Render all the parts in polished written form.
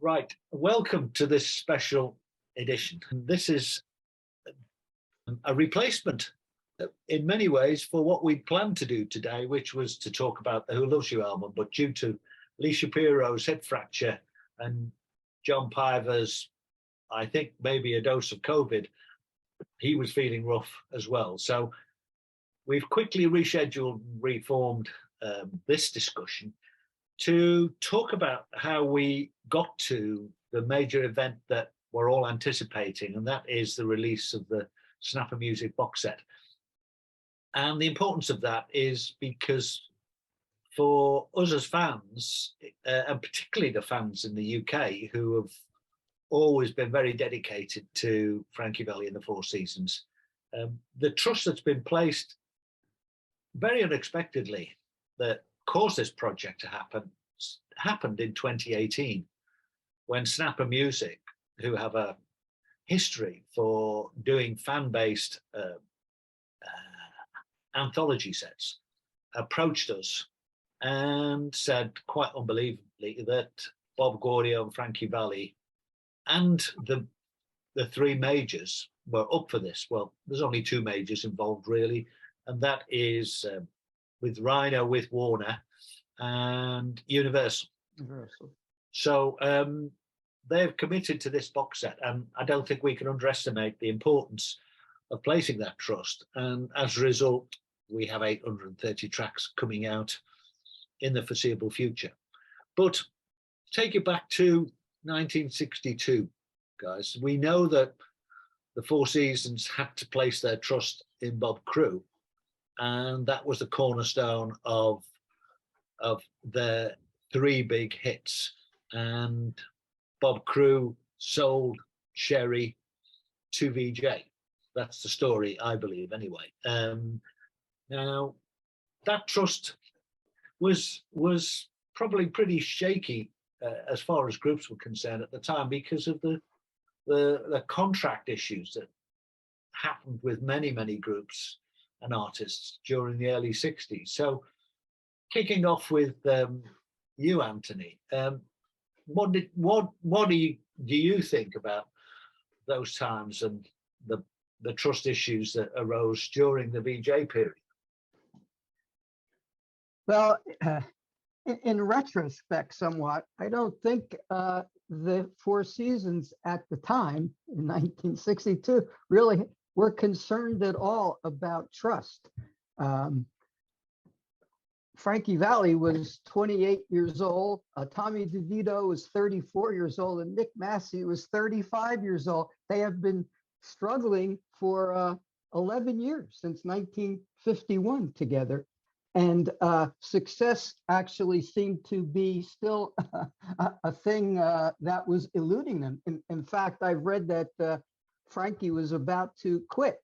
Right, welcome to this special edition. This is a replacement in many ways for what we'd planned to do today, which was to talk about the Who Loves You album, but due to Lee Shapiro's hip fracture and John Piver's, I think maybe a dose of COVID, he was feeling rough as well. So we've quickly rescheduled and reformed this discussion to talk about how we got to the major event that we're all anticipating, and that is the release of the Snapper Music box set. And the importance of that is because for us as fans, and particularly the fans in the UK who have always been very dedicated to Frankie Valli and the Four Seasons, the trust that's been placed very unexpectedly that caused this project to happen happened in 2018 when Snapper Music, who have a history for doing fan-based anthology sets, approached us and said quite unbelievably that Bob Gaudio and Frankie Valli and the three majors were up for this. Well, there's only two majors involved really, and that is with Rhino, with Warner, and Universal. So they've committed to this box set, and I don't think we can underestimate the importance of placing that trust. And as a result, we have 830 tracks coming out in the foreseeable future. But take it back to 1962, guys. We know that the Four Seasons had to place their trust in Bob Crewe, and that was the cornerstone of their three big hits. And Bob Crewe sold Sherry to VJ. That's the story, I believe, anyway. Now, that trust was probably pretty shaky as far as groups were concerned at the time because of the contract issues that happened with many groups and artists during the early 60s. So kicking off with you, Anthony, what do you think about those times and the trust issues that arose during the VJ period? Well, in retrospect, somewhat, I don't think the Four Seasons at the time in 1962 really were concerned at all about trust. Frankie Valli was 28 years old, Tommy DeVito was 34 years old, and Nick Massey was 35 years old. They have been struggling for 11 years, since 1951 together. And success actually seemed to be still a thing that was eluding them. In fact, I've read that Frankie was about to quit.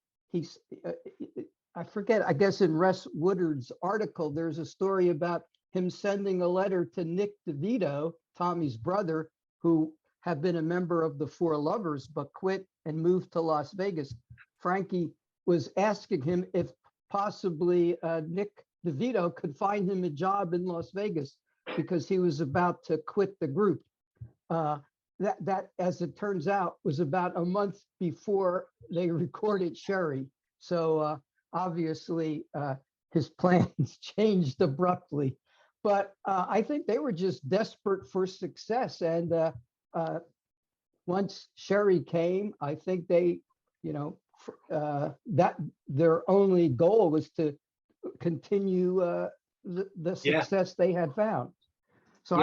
I forget, I guess in Russ Woodard's article, there's a story about him sending a letter to Nick DeVito, Tommy's brother, who had been a member of the Four Lovers, but quit and moved to Las Vegas. Frankie was asking him if possibly Nick DeVito could find him a job in Las Vegas because he was about to quit the group. That, as it turns out, was about a month before they recorded Sherry. So obviously his plans changed abruptly. But I think they were just desperate for success. And once Sherry came, I think they, that their only goal was to continue the success they had found. So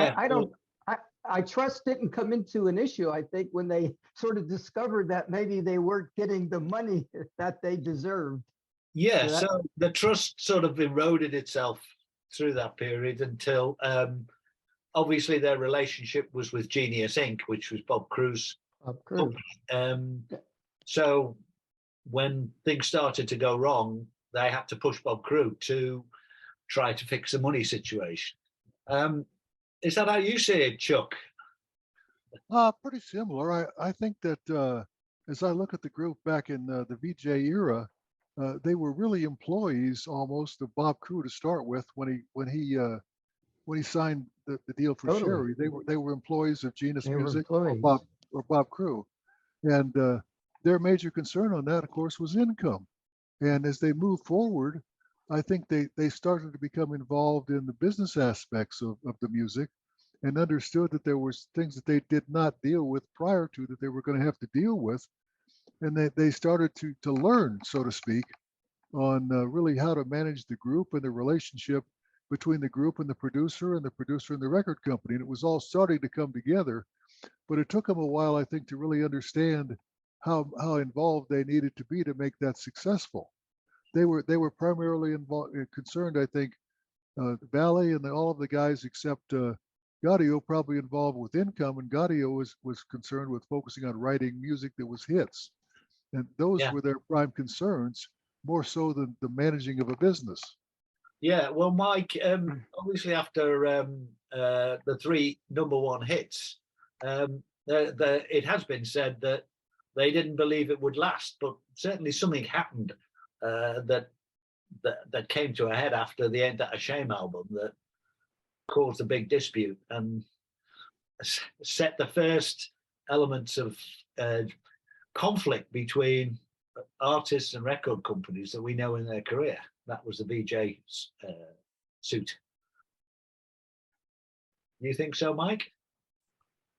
I trust didn't come into an issue, I think, when they sort of discovered that maybe they weren't getting the money that they deserved. Yeah, so the trust sort of eroded itself through that period until obviously their relationship was with Genius Inc., which was Bob Crewe's company. So when things started to go wrong, they had to push Bob Crewe to try to fix the money situation. Is that how you see it, Chuck? Pretty similar. I think that as I look at the group back in the VJ era, they were really employees almost of Bob Crewe to start with when he when he signed the deal for Totally. Sherry. They were employees of Genius They were Music employees. or Bob Crew, and their major concern on that, of course, was income. And as they moved forward, I think they started to become involved in the business aspects of the music, and understood that there was things that they did not deal with prior to that they were going to have to deal with, and they started to learn, so to speak, on really how to manage the group and the relationship between the group and the producer and the record company. And it was all starting to come together, but it took them a while, I think, to really understand how involved they needed to be to make that successful. They were primarily involved, concerned, I think, Valley and all of the guys except Gaudio probably involved with income, and Gaudio was concerned with focusing on writing music that was hits. And those Yeah. were their prime concerns, more so than the managing of a business. Yeah, well, Mike, obviously after the 3 #1 hits, it has been said that they didn't believe it would last, but certainly something happened that came to a head after the Ain't That a Shame album that caused a big dispute and set the first elements of conflict between artists and record companies that we know in their career. That was the VJ suit. You think so, Mike?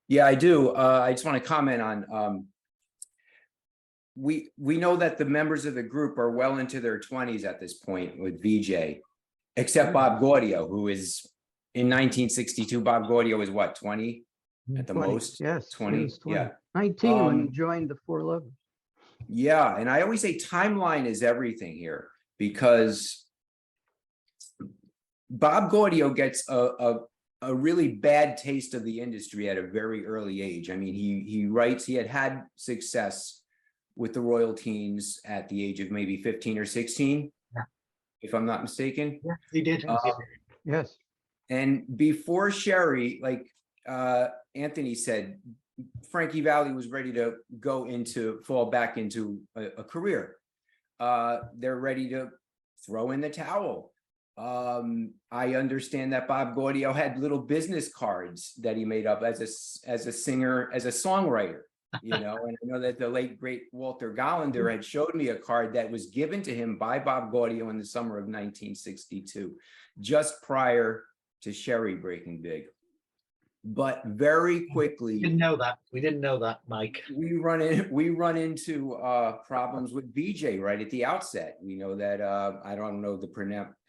Yeah, I do. I just want to comment on we know that the members of the group are well into their 20s at this point with VJ, except Bob Gaudio, who is in 1962. Bob Gaudio is what, 20 at the 20, most? yes, 20. 20. Yeah. 19 when he joined the Four Lovers. Yeah, and I always say timeline is everything here, because Bob Gaudio gets a really bad taste of the industry at a very early age. I mean, he writes, he had success with the Royal Teens at the age of maybe 15 or 16, yeah, if I'm not mistaken. Yeah, he did. Yes. And before Sherry, like Anthony said, Frankie Valli was ready to fall back into a career. They're ready to throw in the towel. I understand that Bob Gaudio had little business cards that he made up as a singer, as a songwriter, you know, and I know that the late great Walter Gollander had showed me a card that was given to him by Bob Gaudio in the summer of 1962, just prior to Sherry breaking big. But very quickly, We didn't know that, Mike. we run into problems with VJ right at the outset. We know that I don't know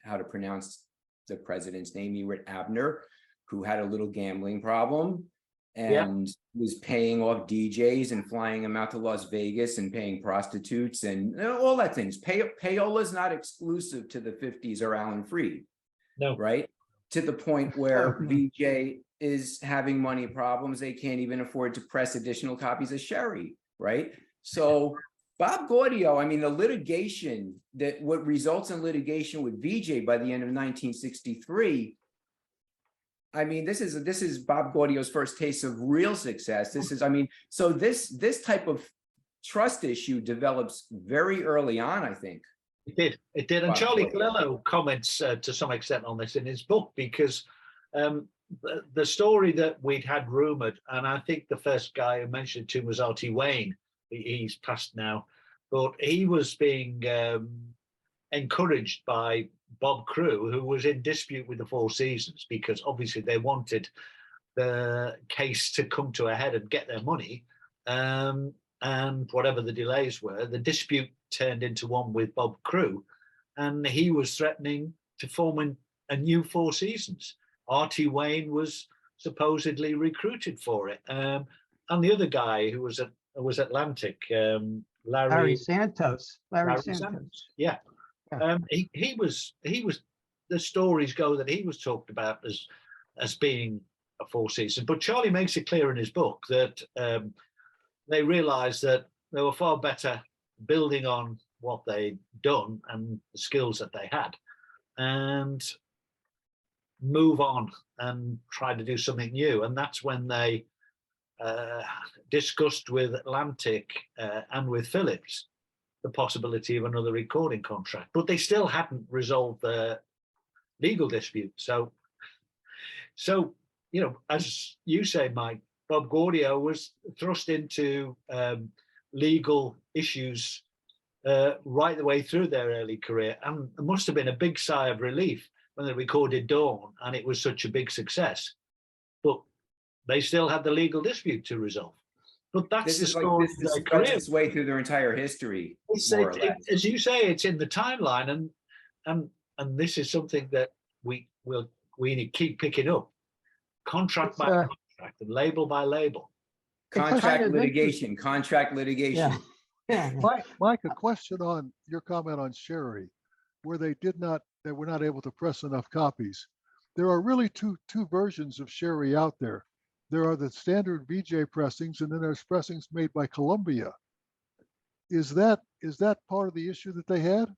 how to pronounce the president's name, Ewart Abner, who had a little gambling problem and was paying off DJs and flying them out to Las Vegas and paying prostitutes and all that things. Payola's not exclusive to the 50s or Alan Freed. No. Right? To the point where VJ is having money problems. They can't even afford to press additional copies of Sherry, right? So Bob Gaudio, I mean, the litigation, what results in litigation with VJ by the end of 1963, I mean, this is Bob Gaudio's first taste of real success. So this type of trust issue develops very early on, I think. It did. And Charlie Colello comments to some extent on this in his book, because the story that we'd had rumored, and I think the first guy who mentioned it to him was R.T. Wayne. He's passed now, but he was being encouraged by Bob Crew, who was in dispute with the Four Seasons, because obviously they wanted the case to come to a head and get their money. And whatever the delays were, the dispute turned into one with Bob Crew, and he was threatening to form a new Four Seasons. R.T. Wayne was supposedly recruited for it, and the other guy who was Atlantic, Larry Santos. Larry Santos. Yeah. He was. The stories go that he was talked about as being a Four Seasons, but Charlie makes it clear in his book that they realized that they were far better building on what they'd done and the skills that they had, and move on and try to do something new. And that's when they discussed with Atlantic and with Philips the possibility of another recording contract, but they still hadn't resolved the legal dispute. So So, you know, as you say, Mike, Bob Gaudio was thrust into legal issues right the way through their early career, and it must have been a big sigh of relief when they recorded Dawn and it was such a big success. But they still had the legal dispute to resolve. But that's This the is like story this of their spreads career. its way through their entire history, It's, more or less. as you say, it's in the timeline, and this is something that we need to keep picking up, contract It's, by contract and label by label. Contract kind of litigation, contract litigation. Yeah. Yeah. Mike, a question on your comment on Sherry, where they were not able to press enough copies. There are really two versions of Sherry out there. There are the standard VJ pressings, and then there's pressings made by Columbia. Is that part of the issue that they had?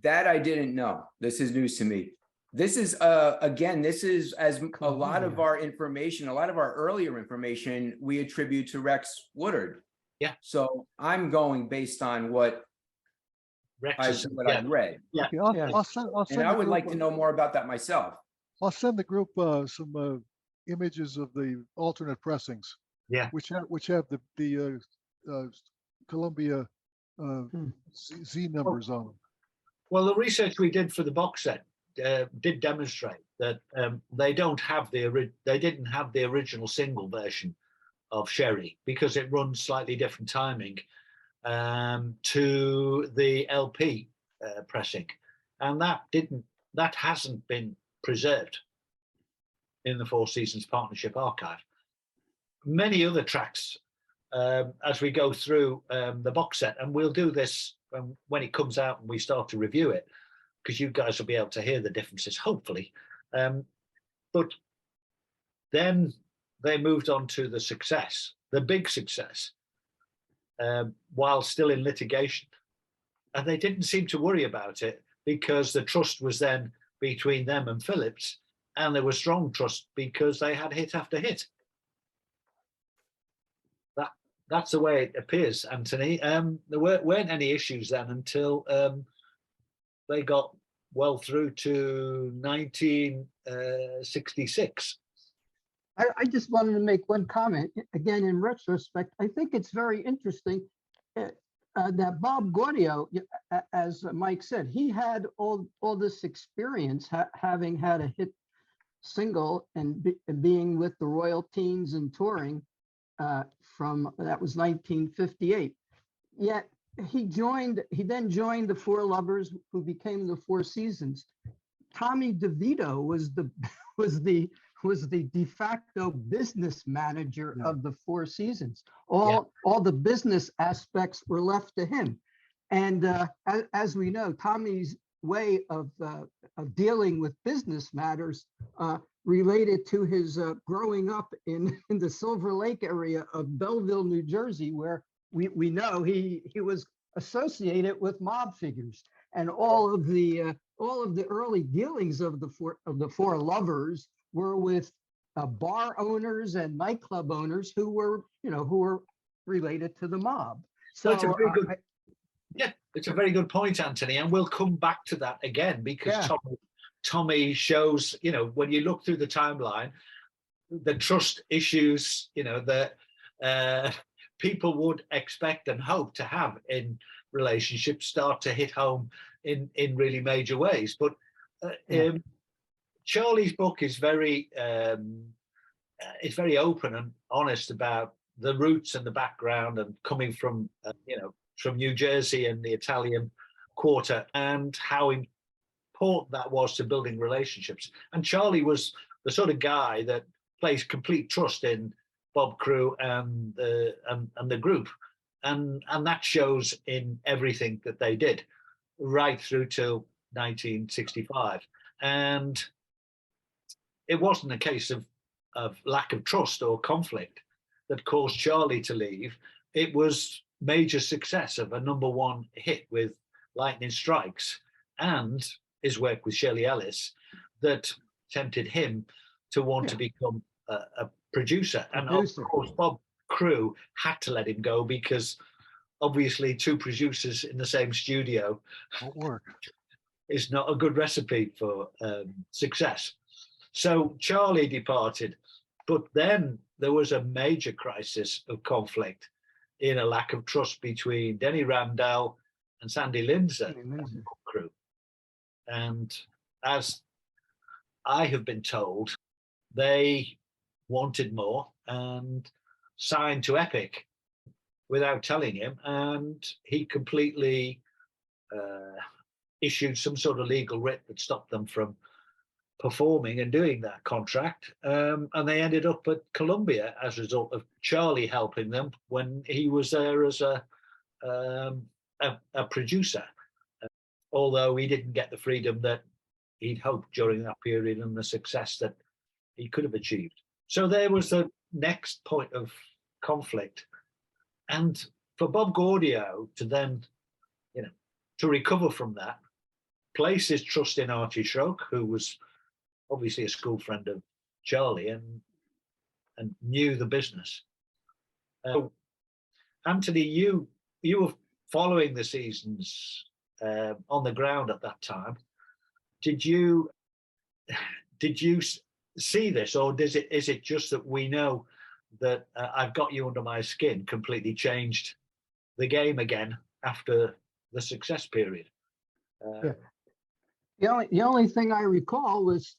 That I didn't know. This is news to me. This is again, this is as a lot of our information, a lot of our earlier information we attribute to Rex Woodard. Yeah. So I'm going based on what Rex I've read. Yeah. Okay, Yeah. I'll send And I the would like group to know more about that myself. I'll send the group some images of the alternate pressings. Yeah. Which have the Columbia Z numbers on them. Well, the research we did for the box set did demonstrate that they didn't have the original single version of Sherry because it runs slightly different timing to the LP pressing, and that hasn't been preserved in the Four Seasons Partnership archive. Many other tracks, as we go through the box set, and we'll do this when it comes out and we start to review it, because you guys will be able to hear the differences, hopefully. But then they moved on to the success, the big success, while still in litigation. And they didn't seem to worry about it because the trust was then between them and Phillips, and there was strong trust because they had hit after hit. That's the way it appears, Anthony. There weren't any issues then until they got well through to 1966. I just wanted to make one comment. Again, in retrospect, I think it's very interesting that Bob Gaudio, as Mike said, he had all this experience, having had a hit single and being with the Royal Teens and touring from, that was 1958. Yet he then joined the Four Lovers, who became the Four Seasons. Tommy DeVito was the de facto business manager of the Four Seasons. All the business aspects were left to him. And as we know, Tommy's way of dealing with business matters related to his growing up in the Silver Lake area of Belleville, New Jersey, where we know he was associated with mob figures, and all of the early dealings of the Four Lovers were with bar owners and nightclub owners who were related to the mob. So it's a very good, it's a very good point, Anthony, and we'll come back to that again because Tommy shows, when you look through the timeline, the trust issues, that people would expect and hope to have in relationships start to hit home in really major ways. But Charlie's book is very open and honest about the roots and the background and coming from from New Jersey and the Italian Quarter, and how important that was to building relationships. And Charlie was the sort of guy that placed complete trust in Bob Crew and the group, and that shows in everything that they did right through till 1965. And it wasn't a case of lack of trust or conflict that caused Charlie to leave. It was major success of a #1 hit with Lightning Strikes and his work with Shirley Ellis that tempted him to want to become a producer. And of course, Bob Crew had to let him go because obviously two producers in the same studio Won't work. is not a good recipe for success. So Charlie departed, but then there was a major crisis of conflict in a lack of trust between Denny Ramdell and Sandy Lindsay crew. And as I have been told, they wanted more and signed to Epic without telling him, and he completely issued some sort of legal writ that stopped them from performing and doing that contract, and they ended up at Columbia as a result of Charlie helping them when he was there as a producer, although he didn't get the freedom that he'd hoped during that period and the success that he could have achieved. So there was the next point of conflict, and for Bob Gaudio to then, to recover from that, place his trust in Artie Schrock, who was obviously a school friend of Charlie and knew the business. Anthony, you were following the seasons on the ground at that time. Did you see this, or is it just that we know that I've Got You Under My Skin completely changed the game again after the success period? Yeah. The only thing I recall was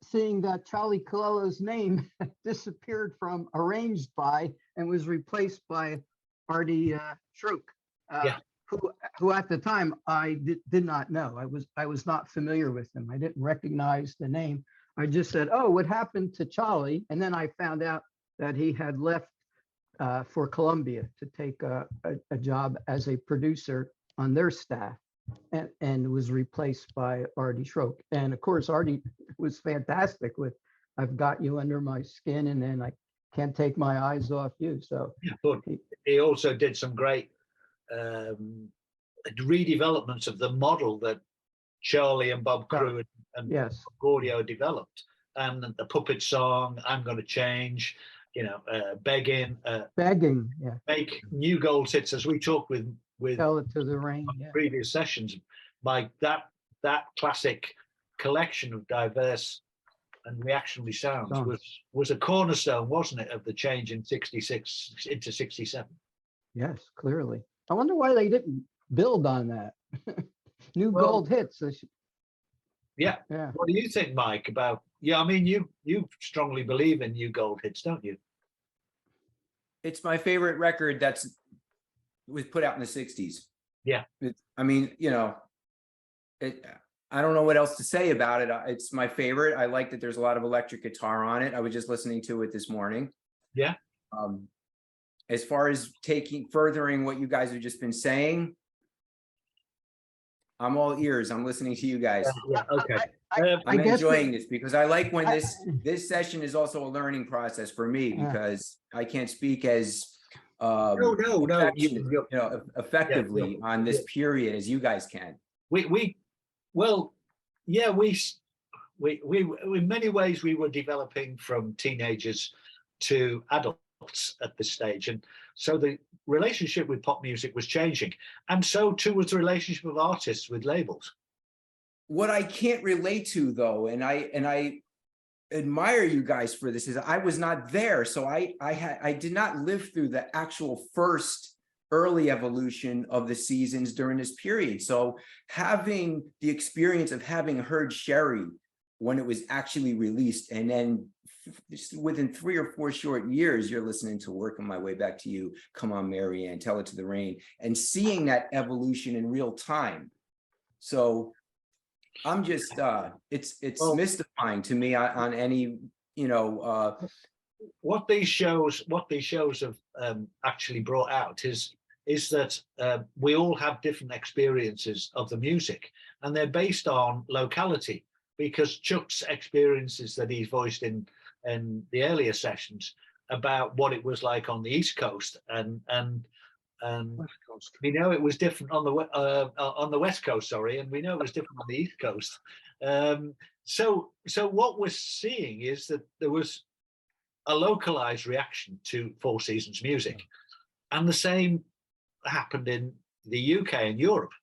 seeing that Charlie Colello's name disappeared from Arranged By and was replaced by Artie Schrock, who at the time I did not know. I was not familiar with him. I didn't recognize the name. I just said, "Oh, what happened to Charlie?" And then I found out that he had left for Columbia to take a job as a producer on their staff, and was replaced by Artie Schrock. And of course, Artie was fantastic with "I've Got You Under My Skin" and then "I Can't Take My Eyes Off You." So but he also did some great redevelopments of the model that Charlie and Bob Crew and yes, Gaudio developed, and the puppet song "I'm Gonna Change," begging, yeah, make new gold hits, as we talked with Tell It to the Rain, previous sessions. Like that classic collection of diverse and reactionary sounds was a cornerstone, wasn't it, of the change in 66 into 67? Yes, clearly. I wonder why they didn't build on that. New gold hits. Yeah. Yeah. What do you think, Mike, about, I mean, you strongly believe in new gold hits, don't you? It's my favorite record was put out in the 60s. Yeah. I mean, I don't know what else to say about it. It's my favorite. I like that there's a lot of electric guitar on it. I was just listening to it this morning. Yeah. As far as furthering what you guys have just been saying, I'm all ears. I'm listening to you guys. Yeah, okay. I'm enjoying this because I like when this session is also a learning process for me, because I can't speak as effectively on this period as you guys can. We in many ways we were developing from teenagers to adults at this stage, and so the relationship with pop music was changing, and so too was the relationship of artists with labels. What I can't relate to, though, and I admire you guys for this, is I was not there, so I did not live through the actual first early evolution of the seasons during this period. So having the experience of having heard Sherry when it was actually released, and then within 3 or 4 short years, you're listening to Working My Way Back to You, Come On Marianne, Tell It to the Rain, and seeing that evolution in real time. So I'm just, it's mystifying to me on any, what these shows have actually brought out is that we all have different experiences of the music, and they're based on locality, because Chuck's experiences that he's voiced in the earlier sessions about what it was like on the East Coast and West Coast. We know it was different on the West Coast, and we know it was different on the East Coast. So what we're seeing is that there was a localized reaction to Four Seasons music, and the same happened in the UK and Europe.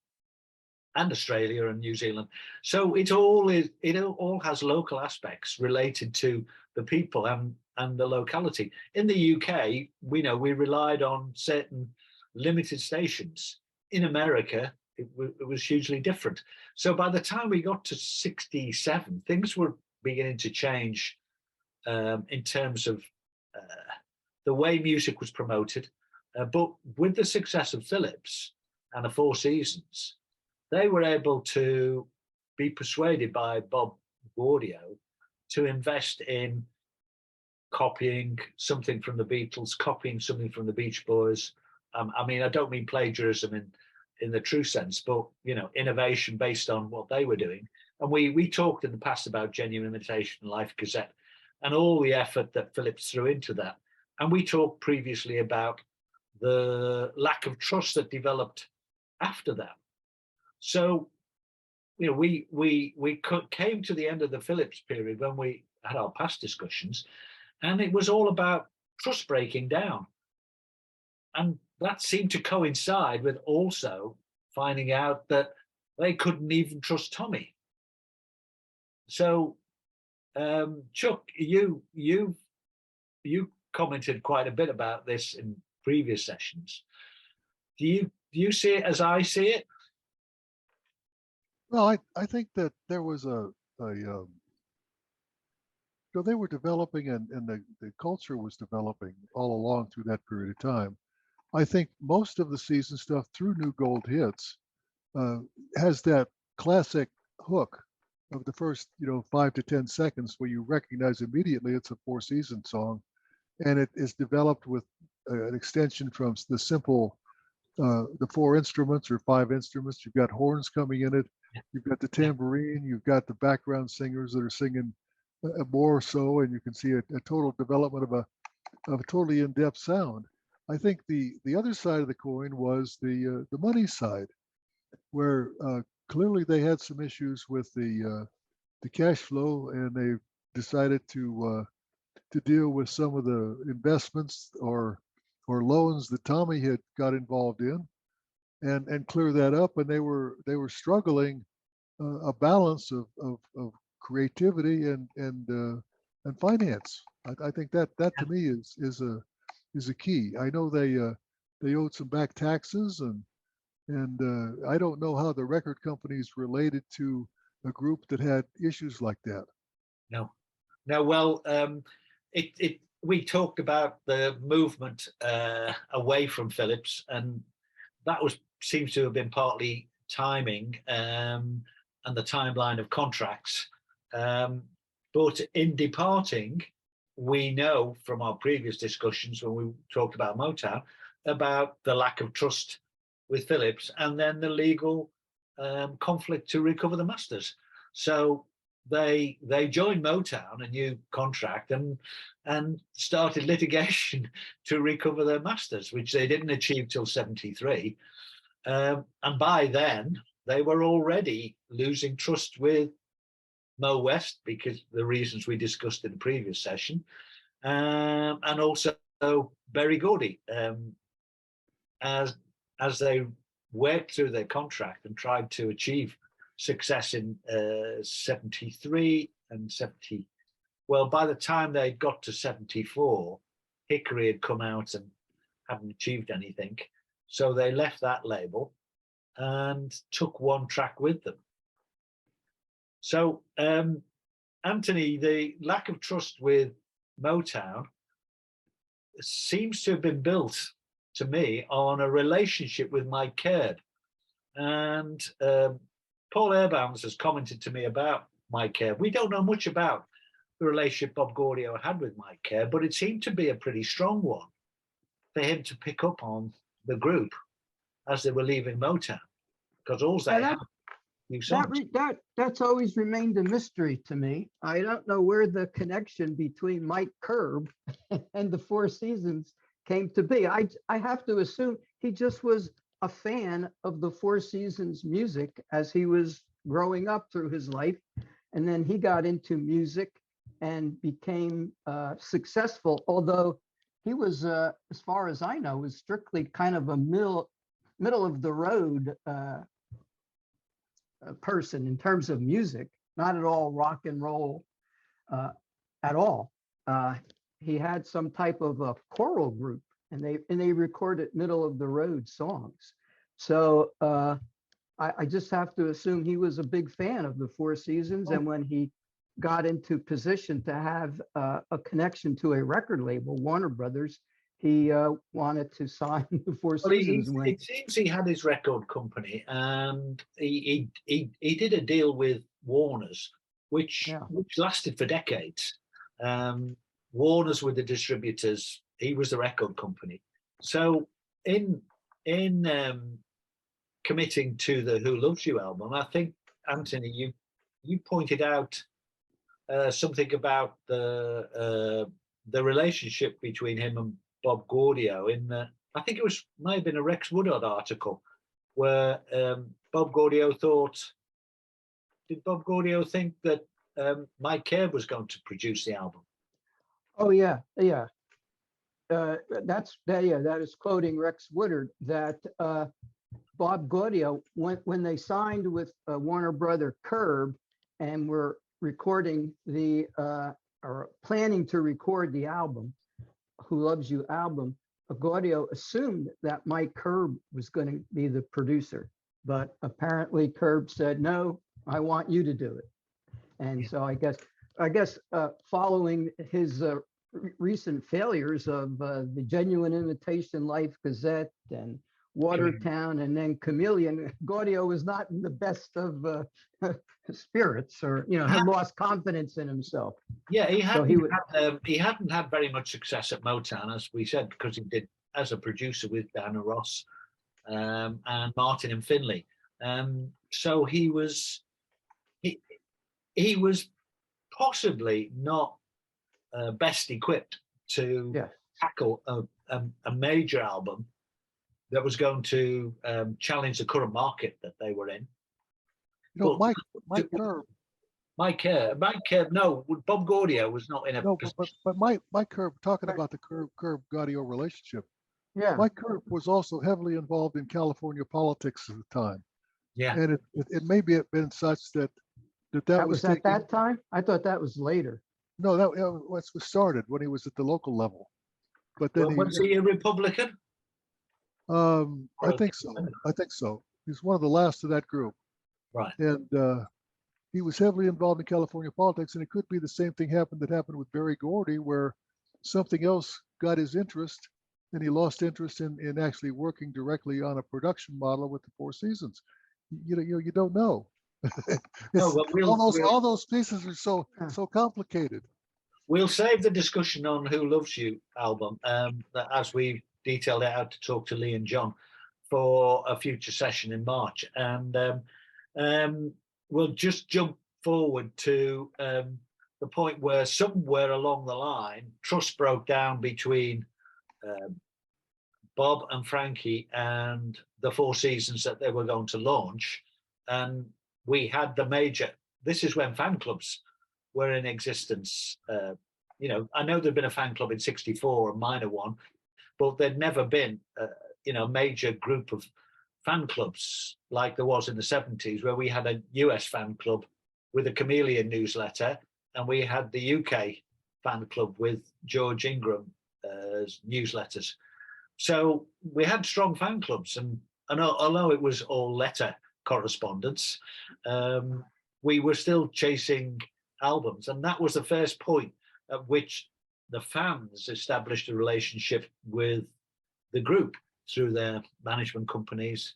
and Australia and New Zealand. So it all has local aspects related to the people and the locality. In the UK, we know we relied on certain limited stations. In America, it was hugely different. So by the time we got to 67, things were beginning to change in terms of the way music was promoted. But with the success of Philips and the Four Seasons, they were able to be persuaded by Bob Gaudio to invest in copying something from the Beatles, copying something from the Beach Boys. I mean, I don't mean plagiarism in the true sense, but innovation based on what they were doing. And we talked in the past about Genuine Imitation, Life Cassette, and all the effort that Philips threw into that. And we talked previously about the lack of trust that developed after that. So, we came to the end of the Philips period when we had our past discussions, and it was all about trust breaking down. And that seemed to coincide with also finding out that they couldn't even trust Tommy. So, Chuck, you commented quite a bit about this in previous sessions. Do you see it as I see it? Well, I think that there was they were developing and the culture was developing all along through that period of time. I think most of the season stuff through New Gold Hits has that classic hook of the first 5 to 10 seconds where you recognize immediately it's a Four Seasons song, and it is developed with an extension from the simple the 4 instruments or 5 instruments. You've got horns coming in it, you've got the tambourine, you've got the background singers that are singing more so, and you can see a total development of a totally in-depth sound. I think the other side of the coin was the money side, where clearly they had some issues with the cash flow, and they decided to deal with some of the investments or loans that Tommy had got involved in, and clear that up. And they were struggling a balance of creativity and finance. I think that to me is a key. I know they owed some back taxes, and I don't know how the record companies related to a group that had issues like that. No. Well, we talked about the movement away from Philips, and that seems to have been partly timing and the timeline of contracts. But in departing, we know from our previous discussions when we talked about Motown about the lack of trust with Philips, and then the legal conflict to recover the masters. So they joined Motown, a new contract, and started litigation to recover their masters, which they didn't achieve till 73. And by then, they were already losing trust with Mo West because the reasons we discussed in the previous session, and also Berry Gordy, as they worked through their contract and tried to achieve success in 73 and 70. Well, by the time they got to 74, Hickory had come out and hadn't achieved anything. So they left that label and took one track with them. So, Anthony, the lack of trust with Motown seems to have been built, to me, on a relationship with Mike Caird. And Paul Airbounds has commented to me about Mike Caird. We don't know much about the relationship Bob Gaudio had with Mike Caird, but it seemed to be a pretty strong one for him to pick up on the group as they were leaving Motown, because all they had few songs. That's always remained a mystery to me. I don't know where the connection between Mike Curb and the Four Seasons came to be. I have to assume he just was a fan of the Four Seasons music as he was growing up through his life. And then he got into music and became successful, although he was, as far as I know, was strictly kind of a middle of the road person in terms of music, not at all rock and roll at all. He had some type of a choral group, and they recorded middle of the road songs. So I just have to assume he was a big fan of the Four Seasons, and when he got into position to have a connection to a record label, Warner Brothers, he wanted to sign the Four Seasons. It seems he had his record company, and he did a deal with Warner's, which lasted for decades. Warner's were the distributors, he was the record company. So in committing to the Who Loves You album, I think, Anthony, you pointed out something about the relationship between him and Bob Gaudio. I think it might have been a Rex Woodard article where Bob Gaudio did Bob Gaudio think that Mike Kerb was going to produce the album? Oh yeah. That is quoting Rex Woodard, that Bob Gaudio, when they signed with Warner Brother Curb and were recording or planning to record the album, Who Loves You album, Gaudio assumed that Mike Curb was going to be the producer, but apparently Curb said, no, I want you to do it. And so I guess following his recent failures of the Genuine Imitation Life Gazette and Watertown and then Chameleon, Gaudio was not in the best of spirits, or had lost confidence in himself. Yeah, he hadn't had very much success at Motown, as we said, because he did as a producer with Diana Ross and Martin and Finlay. So he was possibly not best equipped to tackle a major album that was going to challenge the current market that they were in. Mike Kerb. No, Bob Gaudio was not in a. No, but Mike Kerb, talking about the Kerb Gaudio relationship. Yeah, Mike Kerb was also heavily involved in California politics at the time. Yeah, and it may be been such that was at that time. I thought that was later. No, that was started when he was at the local level. But then was he a Republican? I think so. He's one of the last of that group. Right. And he was heavily involved in California politics, and it could be the same thing that happened with Berry Gordy, where something else got his interest, and he lost interest in actually working directly on a production model with the Four Seasons. You don't know. All those pieces are so complicated. We'll save the discussion on Who Loves You album, as we detailed it out to talk to Lee and John, for a future session in March. And we'll just jump forward to the point where somewhere along the line, trust broke down between Bob and Frankie and the Four Seasons that they were going to launch. And we had the major, this is when fan clubs were in existence. I know there'd been a fan club in '64, a minor one, but there'd never been a major group of fan clubs like there was in the 70s, where we had a US fan club with a Chameleon newsletter, and we had the UK fan club with George Ingram newsletters. So we had strong fan clubs, and although it was all letter correspondence, we were still chasing albums, and that was the first point at which the fans established a relationship with the group through their management companies,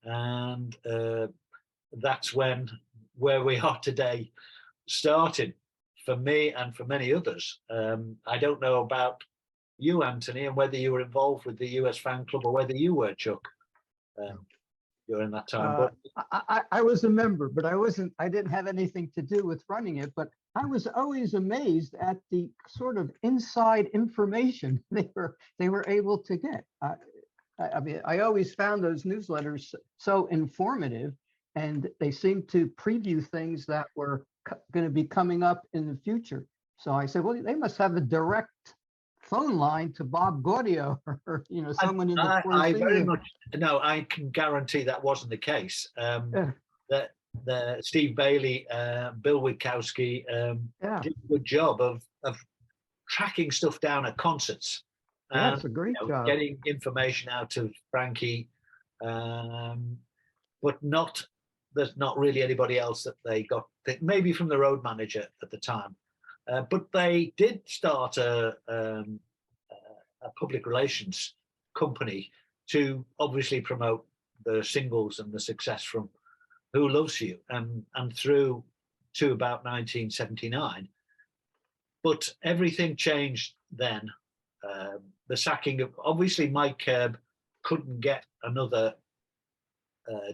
and that's where we are today started, for me and for many others. I don't know about you, Anthony, and whether you were involved with the US fan club or whether you were, Chuck, during that time. I was a member, but I didn't have anything to do with running it, but I was always amazed at the sort of inside information they were able to get. I mean, I always found those newsletters so informative, and they seemed to preview things that were going to be coming up in the future. So I said, well, they must have a direct phone line to Bob Gaudio, or someone in the Four Seasons. Very much no. I can guarantee that wasn't the case. That Steve Bailey, Bill Witkowski Yeah, did a good job of tracking stuff down at concerts yeah, and it's a great job. getting information out of Frankie, but there's not really anybody else that they got, maybe from the road manager at the time. But they did start a public relations company to obviously promote the singles and the success from Who Loves You and through to about 1979. But everything changed then. The sacking of, obviously Mike Kerb couldn't get another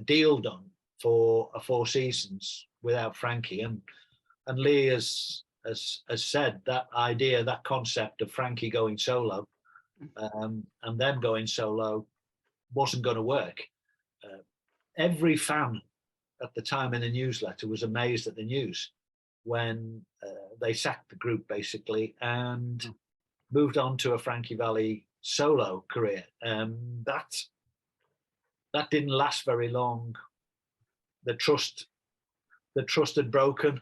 deal done for a Four Seasons without Frankie, and Lee has said that idea, that concept of Frankie going solo and them going solo wasn't going to work. Every fan at the time in the newsletter was amazed at the news when they sacked the group basically and moved on to a Frankie Valli solo career. That didn't last very long. The trust had broken.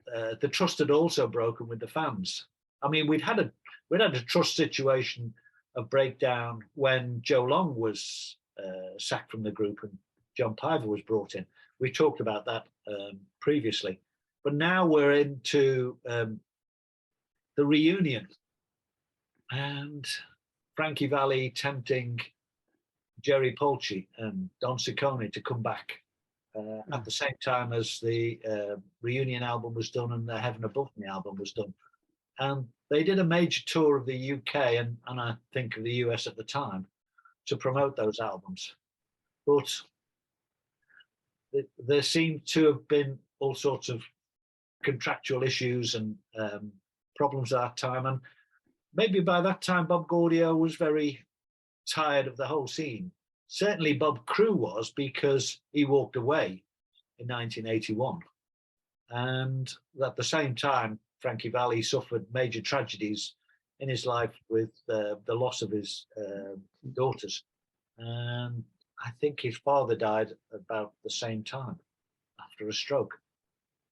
The trust had also broken with the fans. I mean, we'd had a trust situation of breakdown when Joe Long was sacked from the group and John Piver was brought in. We talked about that previously, but now we're into the reunion and Frankie Valli tempting Jerry Polci and Don Ciccone to come back at the same time as the reunion album was done and the Heaven Above Me album was done. And they did a major tour of the UK and I think of the US at the time to promote those albums. But there seemed to have been all sorts of contractual issues and problems at that time. And maybe by that time, Bob Gaudio was very tired of the whole scene. Certainly Bob Crew was, because he walked away in 1981. And at the same time, Frankie Valli suffered major tragedies in his life with the loss of his daughters. And I think his father died about the same time after a stroke.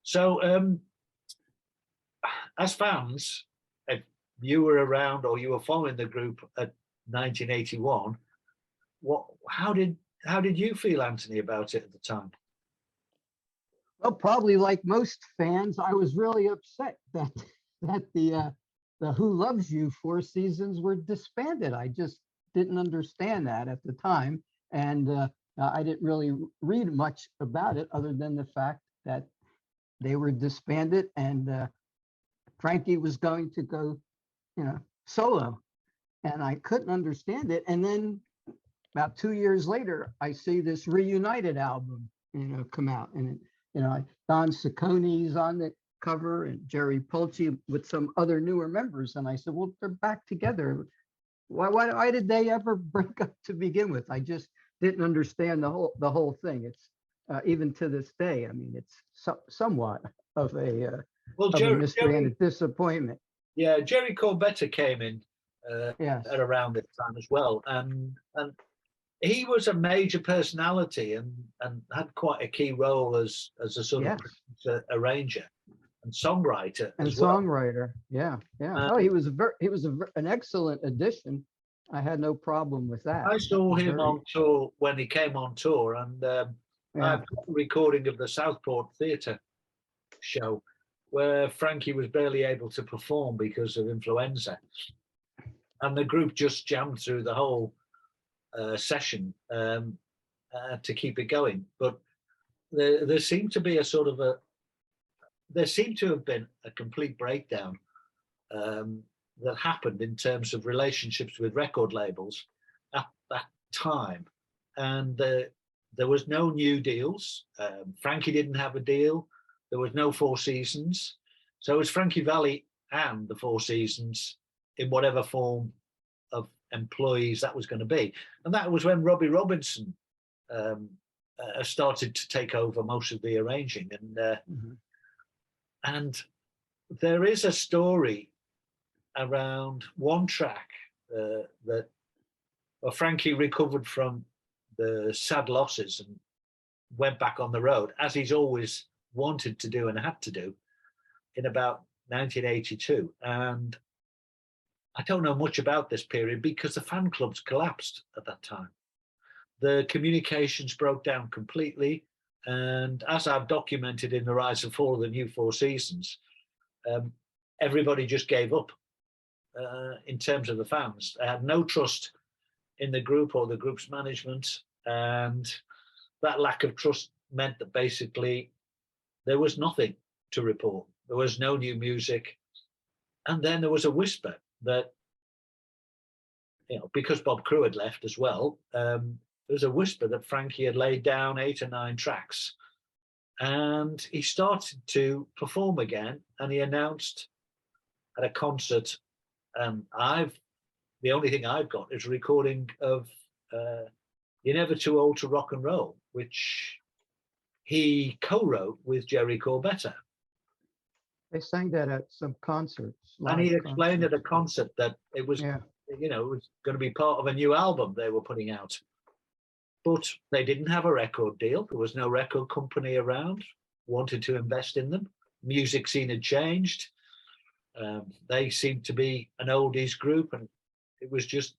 So as fans, if you were around or you were following the group at 1981, how did you feel, Anthony, about it at the time? Well, probably like most fans, I was really upset that the Who Loves You Four Seasons were disbanded. I just didn't understand that at the time, and I didn't really read much about it other than the fact that they were disbanded and Frankie was going to go, solo, and I couldn't understand it. And then about 2 years later, I see this Reunited album, come out, and Don Ciccone's on the cover and Jerry Polci with some other newer members, and I said, well, they're back together. Why did they ever break up to begin with? I just didn't understand the whole thing. It's even to this day, I mean, it's somewhat of a mystery and a disappointment. Yeah, Jerry Corbetta came in Yes. at around this time as well, and he was a major personality and had quite a key role as a sort of producer, arranger, and songwriter. And songwriter, yeah. He was an excellent addition. I had no problem with that. I saw him on tour when he came on tour, and I've got a recording of the Southport Theatre show where Frankie was barely able to perform because of influenza, and the group just jammed through the whole session to keep it going. But there seemed to be there seemed to have been a complete breakdown that happened in terms of relationships with record labels at that time, and there was no new deals. Frankie didn't have a deal. There was no Four Seasons, so it was Frankie Valli and the Four Seasons in whatever form of employees that was going to be. And that was when Robbie Robinson started to take over most of the arranging. And there is a story around one track that Frankie recovered from the sad losses and went back on the road, as he's always wanted to do and had to do, in about 1982. And I don't know much about this period because the fan clubs collapsed at that time. The communications broke down completely. And as I've documented in The Rise and Fall of the New Four Seasons, everybody just gave up in terms of the fans. They had no trust in the group or the group's management. And that lack of trust meant that basically there was nothing to report. There was no new music. And then there was a whisper that, because Bob Crew had left as well, there was a whisper that Frankie had laid down 8 or 9 tracks. And he started to perform again, and he announced at a concert, the only thing I've got is a recording of You're Never Too Old to Rock and Roll, which he co-wrote with Jerry Corbetta. They sang that at some concerts. And he live explained at a concerts. concert that it was, Yeah. it was going to be part of a new album they were putting out. But they didn't have a record deal. There was no record company around, wanted to invest in them. Music scene had changed. They seemed to be an oldies group, and it was just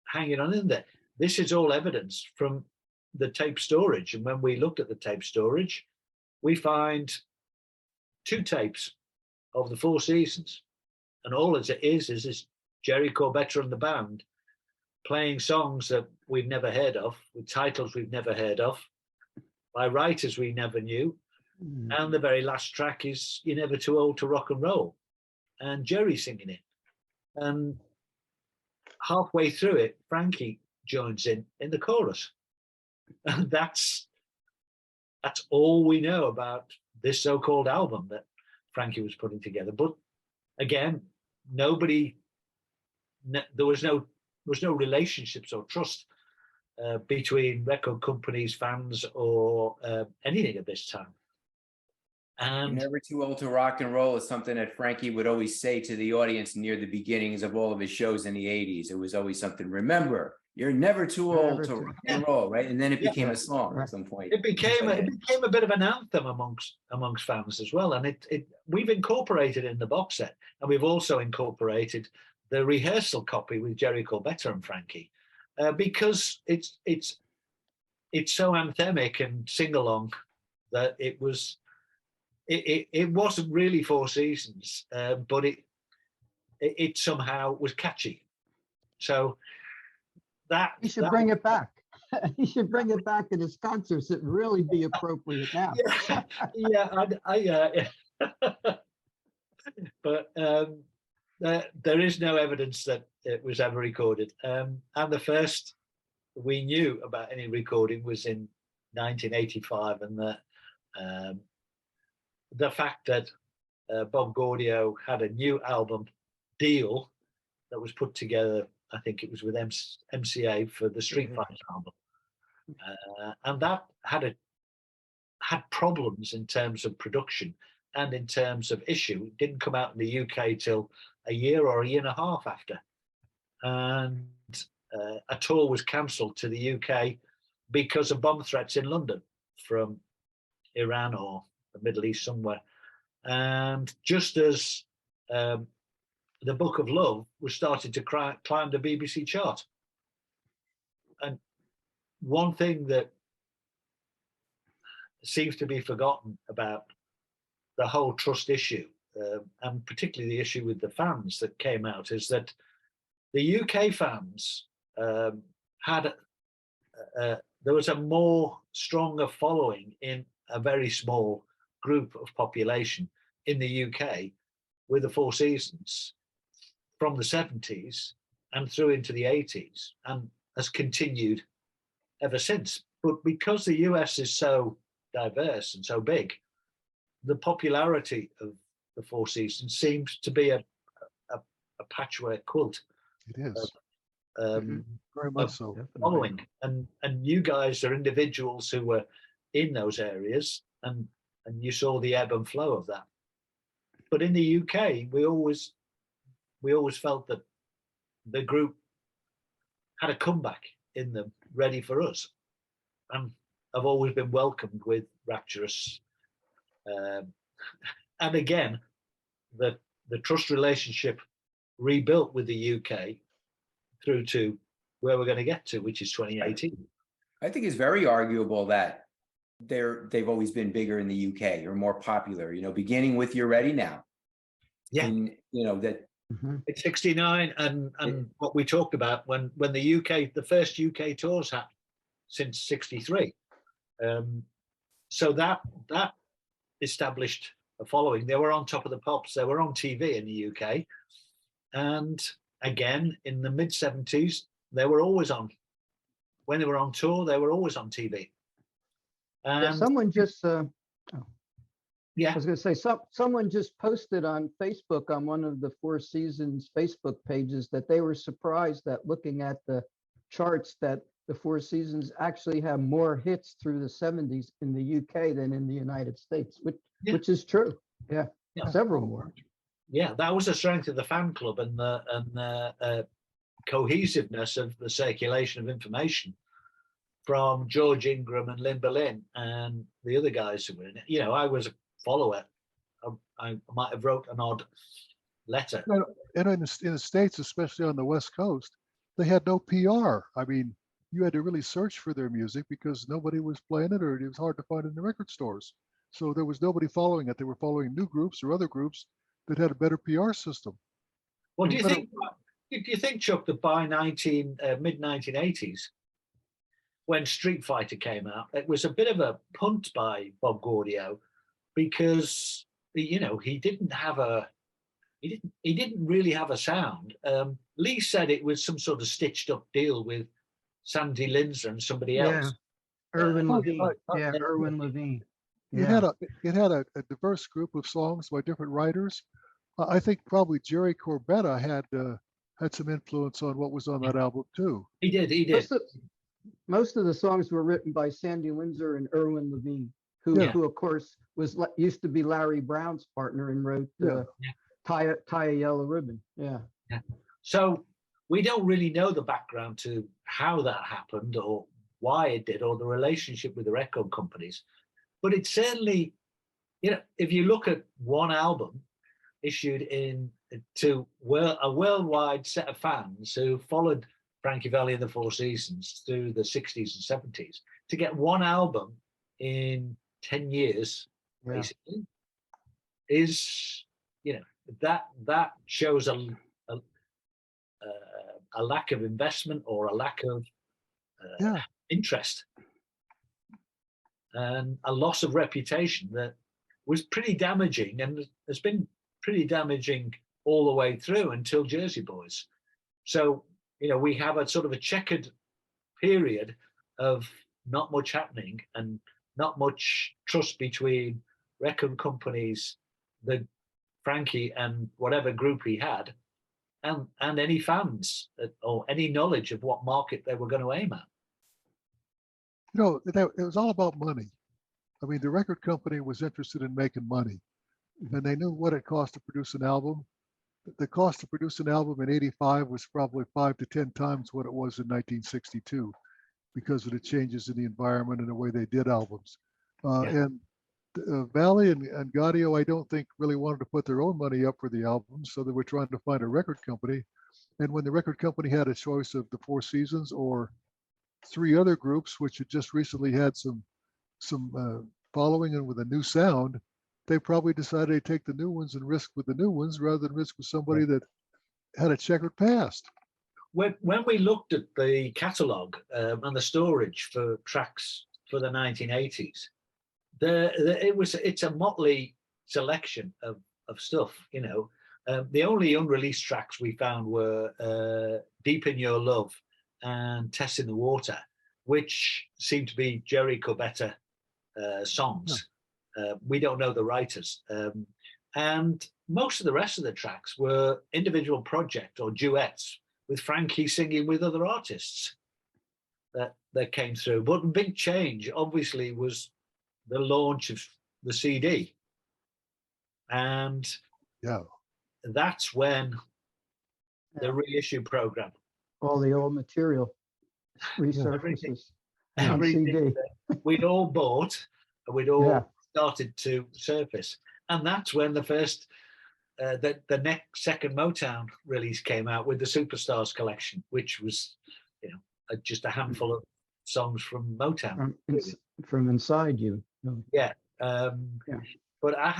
hanging on in there. This is all evidence from the tape storage. And when we looked at the tape storage, we find 2 tapes of the Four Seasons. And all it is Jerry Corbetta and the band playing songs that we've never heard of, with titles we've never heard of, by writers we never knew. And the very last track is You're Never Too Old to Rock and Roll, and Jerry singing it. And halfway through it, Frankie joins in the chorus. And that's all we know about this so-called album that Frankie was putting together. But again, there was no relationships or trust between record companies, fans, or anything at this time. And You're Never Too Old to Rock and Roll is something that Frankie would always say to the audience near the beginnings of all of his shows in the 80s. It was always something, remember, you're never too old to rock and roll, right? And then it became a song at some point. It became a bit of an anthem amongst fans as well. And we've incorporated in the box set, and we've also incorporated the rehearsal copy with Jerry Corbetta and Frankie, because it's so anthemic and sing-along that it wasn't really Four Seasons, but it somehow was catchy. So He should bring it back. He should bring it back in his concerts. It'd really be appropriate now. But there is no evidence that it was ever recorded. And the first we knew about any recording was in 1985, and the fact that Bob Gaudio had a new album deal that was put together, I think it was with MCA for the Street Fighter album, and that had problems in terms of production and in terms of issue. It didn't come out in the UK till a year or a year and a half after, and a tour was cancelled to the UK because of bomb threats in London from Iran or the Middle East somewhere. And just as The Book of Love was starting to climb the BBC chart. And one thing that seems to be forgotten about the whole trust issue, and particularly the issue with the fans that came out, is that the UK fans there was a more stronger following in a very small group of population in the UK with the Four Seasons from the 70s and through into the 80s, and has continued ever since. But because the US is so diverse and so big, the popularity of the Four Seasons seems to be a patchwork quilt. It is. Very Of much so. following, and you guys are individuals who were in those areas, and you saw the ebb and flow of that. But in the UK, we always felt that the group had a comeback in them ready for us, and have always been welcomed with rapturous. And again, the trust relationship rebuilt with the UK through to where we're going to get to, which is 2018. I think it's very arguable that they've always been bigger in the UK or more popular, you know, beginning with You're Ready Now. Yeah. And, you know, that It's 69 and what we talked about when the UK, the first UK tours happened since 63. So that established a following. They were on Top of the Pops. They were on TV in the UK. And again, in the mid 70s, they were always on. When they were on tour, they were always on TV. Yeah, And someone just, yeah, I was going to say, someone just posted on Facebook on one of the Four Seasons Facebook pages that they were surprised that looking at the charts that the Four Seasons actually have more hits through the 70s in the UK than in the United States, which is true. Yeah, Yeah. several more. Yeah, that was the strength of the fan club and the cohesiveness of the circulation of information from George Ingram and Lynn Berlin and the other guys who were in it. You know, I was a follower. I might have wrote an odd letter. And in the States, especially on the West Coast, they had no PR. I mean, you had to really search for their music because nobody was playing it, or it was hard to find in the record stores. So there was nobody following it. They were following new groups or other groups that had a better PR system. Well, do you think, Chuck, that by mid 1980s, when Street Fighter came out, it was a bit of a punt by Bob Gaudio because, you know, he didn't really have a sound. Lee said it was some sort of stitched up deal with Sandy Lindsay and somebody else. Irwin Levine. yeah, Irwin Levine. It had a diverse group of songs by different writers. I think probably Jerry Corbetta had some influence on what was on that album too. He did. Most of the songs were written by Sandy Windsor and Irwin Levine, who of course used to be Larry Brown's partner and wrote Tie a Yellow Ribbon. Yeah. So we don't really know the background to how that happened or why it did or the relationship with the record companies. But it's certainly, you know, if you look at one album issued to a worldwide set of fans who followed Frankie Valli and the Four Seasons through the 60s and 70s, to get one album in 10 years, basically, is, you know, that shows a lack of investment or a lack of interest and a loss of reputation that was pretty damaging and has been pretty damaging all the way through until Jersey Boys. So, you know, we have a sort of a checkered period of not much happening and not much trust between record companies, the Frankie and whatever group he had, and any fans or any knowledge of what market they were going to aim at. You know, it was all about money. I mean, the record company was interested in making money, and they knew what it cost to produce an album. The cost to produce an album in '85 was probably 5 to 10 times what it was in 1962 because of the changes in the environment and the way they did albums. And Valli and Gaudio, I don't think really wanted to put their own money up for the albums, so they were trying to find a record company. And when the record company had a choice of the Four Seasons or three other groups, which had just recently had some following and with a new sound, they probably decided to take the new ones and risk with the new ones rather than risk with somebody that had a checkered past. When we looked at the catalogue and the storage for tracks for the 1980s, it's a motley selection of stuff. You know, the only unreleased tracks we found were "Deep in Your Love" and "Test in the Water," which seem to be Jerry Corbetta songs. We don't know the writers. And most of the rest of the tracks were individual project or duets with Frankie singing with other artists that came through. But the big change, obviously, was the launch of the CD. And that's when the reissue program. All the old material resurfaces. on everything CD. that we'd all bought, and we'd all Yeah. started to surface. And that's when the first, the next second Motown release came out with the Superstars collection, which was, you know, just a handful of songs from Motown. From inside you. Yeah. Yeah. But I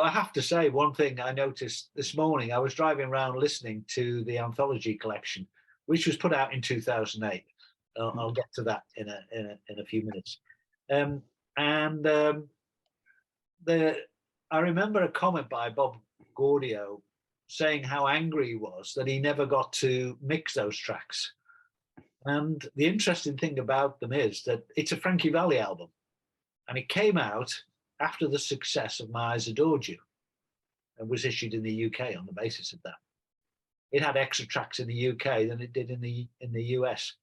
have to say one thing I noticed this morning. I was driving around listening to the Anthology collection, which was put out in 2008. I'll get to that in a few minutes. I remember a comment by Bob Gaudio saying how angry he was that he never got to mix those tracks. And the interesting thing about them is that it's a Frankie Valli album, and it came out after the success of My Eyes Adored You, and was issued in the UK on the basis of that. It had extra tracks in the UK than it did in the US.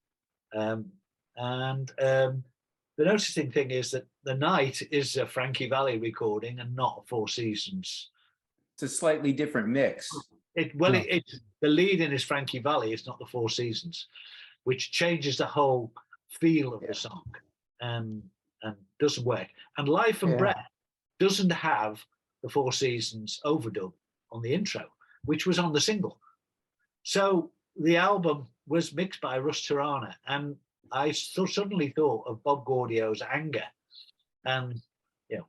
The noticing thing is that The Night is a Frankie Valli recording and not a Four Seasons. It's a slightly different mix. The lead in is Frankie Valli, it's not the Four Seasons, which changes the whole feel of the song and doesn't work. And Life and Breath doesn't have the Four Seasons overdub on the intro, which was on the single. So the album was mixed by Russ Tirana, and I suddenly thought of Bob Gaudio's anger and, you know,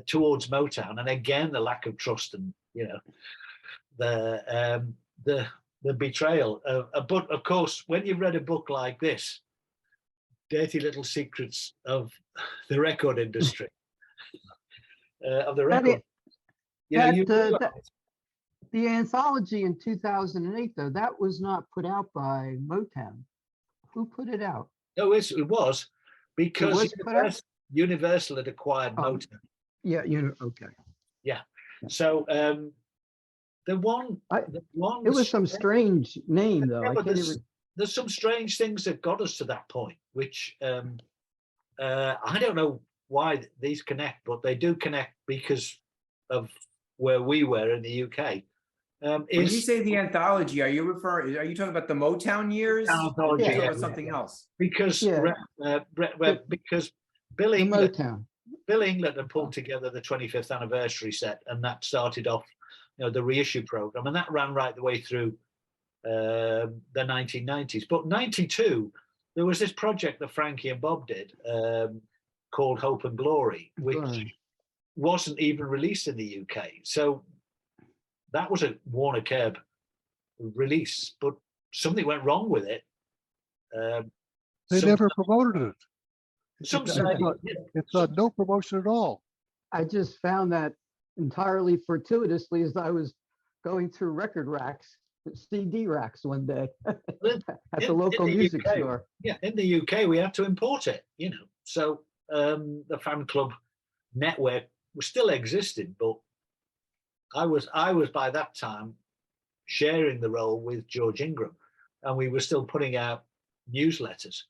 towards Motown, and again the lack of trust, and, you know, the betrayal. But of course, when you've read a book like this, Dirty Little Secrets of the Record Industry, of the record, the anthology in 2008, though, that was not put out by Motown. Who put it out? No, it was because Universal had acquired Motown. Yeah, okay. Yeah. So the one it was some strange name, though. Yeah, there's some strange things that got us to that point, which I don't know why these connect, but they do connect because of where we were in the UK. When you say the anthology, are you talking about the Motown years? Anthology, or something else? Because because Bill England had pulled together the 25th anniversary set, and that started off, you know, the Reissue program, and that ran right the way through the 1990s. But 92, there was this project that Frankie and Bob did called Hope and Glory, which wasn't even released in the UK. So that was a Warner Curb release, but something went wrong with it. They never promoted it. It's not no promotion at all. I just found that entirely fortuitously as I was going through record racks, CD racks one day at the local music store. Yeah, in the UK we had to import it, you know. So the fan club network was still existed, but I was by that time sharing the role with George Ingram, and we were still putting out newsletters,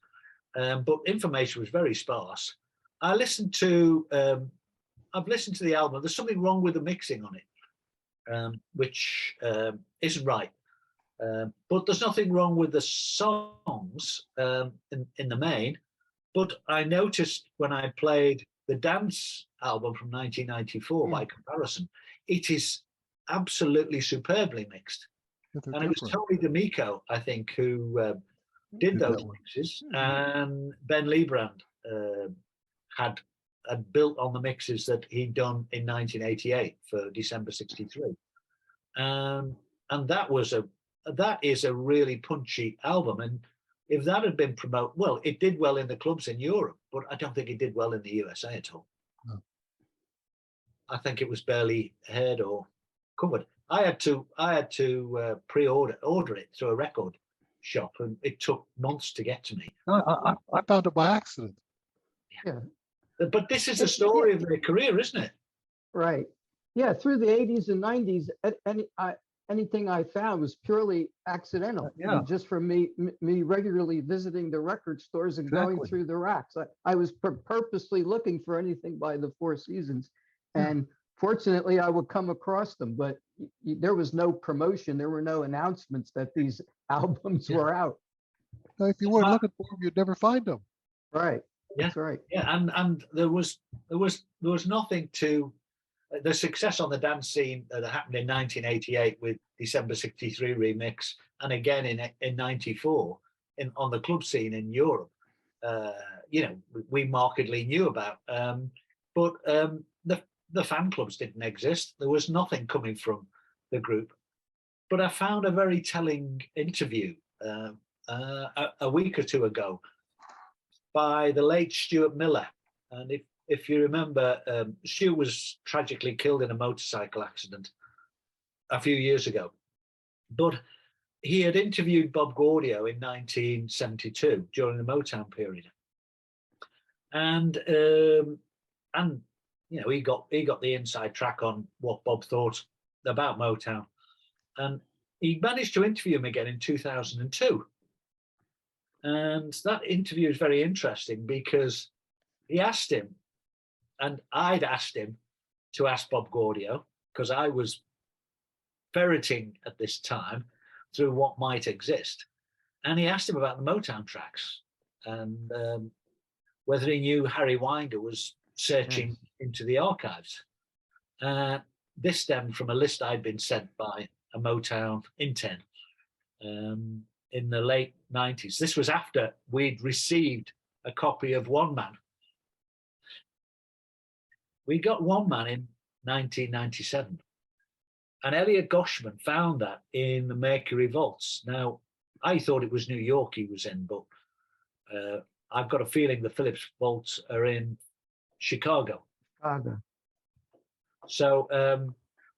but information was very sparse. I've listened to the album. There's something wrong with the mixing on it, which isn't right. But there's nothing wrong with the songs in the main. But I noticed when I played the dance album from 1994, by comparison, it is absolutely superbly mixed. And it was Tony D'Amico, I think, who did those mixes, and Ben Liebrand had built on the mixes that he'd done in 1988 for December '63, and that is a really punchy album. And if that had been promoted, well, it did well in the clubs in Europe, but I don't think it did well in the USA at all. No. I think it was barely heard or covered. I had to order it through a record shop, and it took months to get to me. I found it by accident. Yeah. But this is the story of their career, isn't it? Right. Yeah, through the 80s and 90s, anything I found was purely accidental. Yeah. Just from me regularly visiting the record stores and going through the racks. I was purposely looking for anything by the Four Seasons. And fortunately, I would come across them, but there was no promotion. There were no announcements that these albums were out. Now, if you weren't looking for them, you'd never find them. Right. That's right. Yeah, and there was nothing to the success on the dance scene that happened in 1988 with December '63 remix, and again in '94 on the club scene in Europe. We markedly knew about, but the fan clubs didn't exist. There was nothing coming from the group. But I found a very telling interview a week or two ago by the late Stuart Miller. And if you remember, Stuart was tragically killed in a motorcycle accident a few years ago. But he had interviewed Bob Gaudio in 1972 during the Motown period. And he got the inside track on what Bob thought about Motown. And he managed to interview him again in 2002. And that interview is very interesting because he asked him, and I'd asked him to ask Bob Gaudio, because I was ferreting at this time through what might exist. And he asked him about the Motown tracks and whether he knew Harry Winder was searching into the archives. This stemmed from a list I'd been sent by a Motown intern in the late 90s. This was after we'd received a copy of One Man. We got One Man in 1997. And Elliot Goshman found that in the Mercury vaults. Now, I thought it was New York he was in, but I've got a feeling the Phillips vaults are in Chicago. So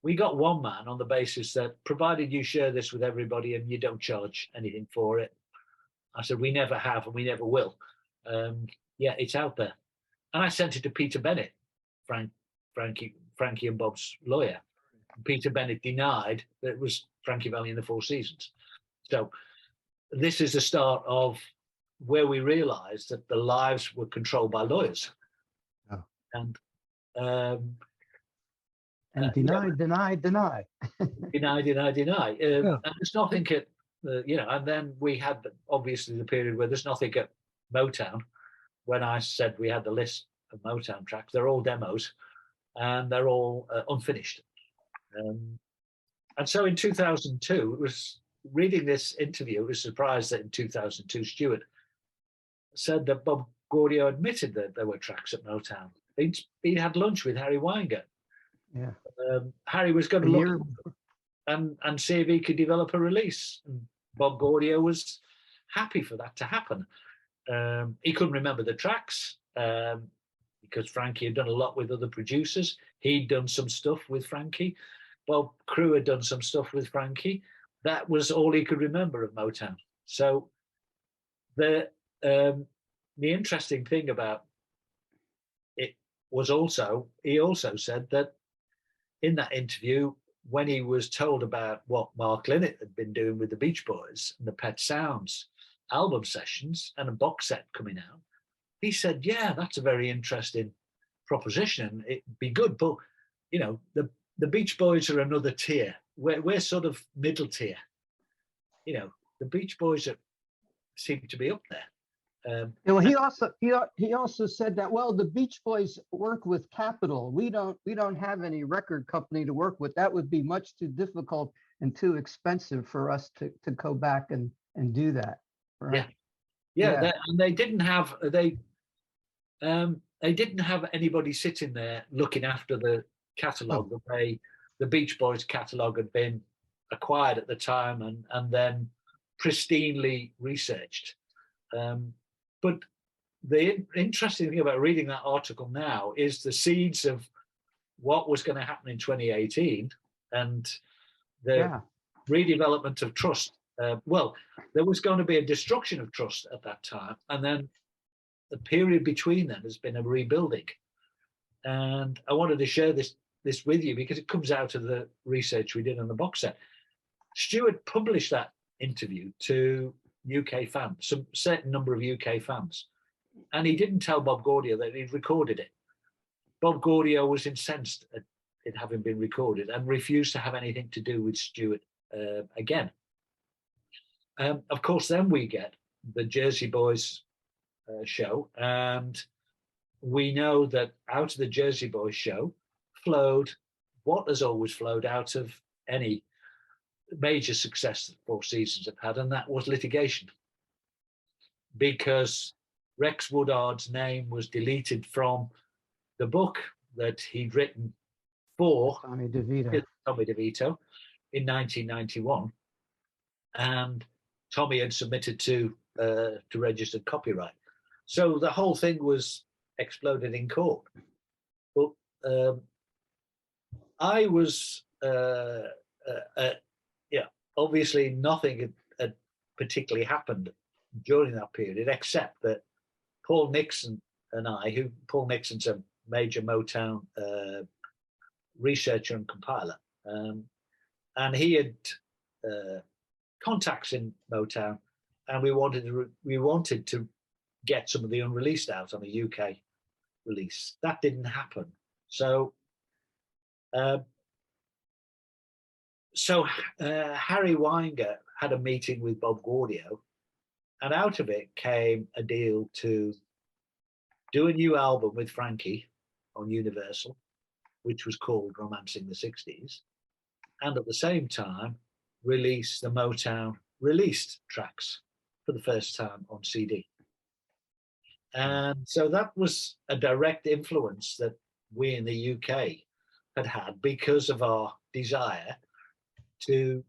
we got One Man on the basis that provided you share this with everybody and you don't charge anything for it. I said, we never have and we never will. It's out there. And I sent it to Peter Bennett, Frankie and Bob's lawyer. Peter Bennett denied that it was Frankie Valli and the Four Seasons. So this is the start of where we realized that the lives were controlled by lawyers. Oh. And deny. deny. And there's nothing at, and then we had obviously the period where there's nothing at Motown. When I said we had the list of Motown tracks, they're all demos and they're all unfinished. And so in 2002, it was reading this interview, I was surprised that in 2002, Stuart said that Bob Gaudio admitted that there were tracks at Motown. He'd had lunch with Harry Winder. Yeah. Harry was going to look and see if he could develop a release. And Bob Gaudio was happy for that to happen. He couldn't remember the tracks because Frankie had done a lot with other producers. He'd done some stuff with Frankie. Bob Crew had done some stuff with Frankie. That was all he could remember of Motown. So the interesting thing about it was he also said that in that interview, when he was told about what Mark Linnett had been doing with the Beach Boys and the Pet Sounds album sessions and a box set coming out, he said, yeah, that's a very interesting proposition. It'd be good, but the Beach Boys are another tier. We're sort of middle tier. The Beach Boys seem to be up there. He also said that, well, the Beach Boys work with Capitol. We don't have any record company to work with. That would be much too difficult and too expensive for us to go back and do that. Right? Yeah. And they didn't have anybody sitting there looking after the catalogue the way the Beach Boys catalogue had been acquired at the time and then pristinely researched. But the interesting thing about reading that article now is the seeds of what was going to happen in 2018 and the redevelopment of trust. There was going to be a destruction of trust at that time, and then the period between them has been a rebuilding. And I wanted to share this with you because it comes out of the research we did on the box set. Stuart published that interview to UK fans, some certain number of UK fans, and he didn't tell Bob Gaudio that he'd recorded it. Bob Gaudio was incensed at it having been recorded and refused to have anything to do with Stuart again. Of course, then we get the Jersey Boys show, and we know that out of the Jersey Boys show flowed what has always flowed out of any major success that Four Seasons have had, and that was litigation. Because Rex Woodard's name was deleted from the book that he'd written for Tommy DeVito. Tommy DeVito in 1991, and Tommy had submitted to registered copyright. So the whole thing was exploded in court. But I was, obviously nothing had particularly happened during that period, except that Paul Nixon and I, Paul Nixon's a major Motown researcher and compiler, and he had contacts in Motown, and we wanted to get some of the unreleased out on a UK release. That didn't happen. So Harry Weinger had a meeting with Bob Gaudio, and out of it came a deal to do a new album with Frankie on Universal, which was called Romancing the 60s, and at the same time release the Motown released tracks for the first time on CD. And so that was a direct influence that we in the UK had because of our desire to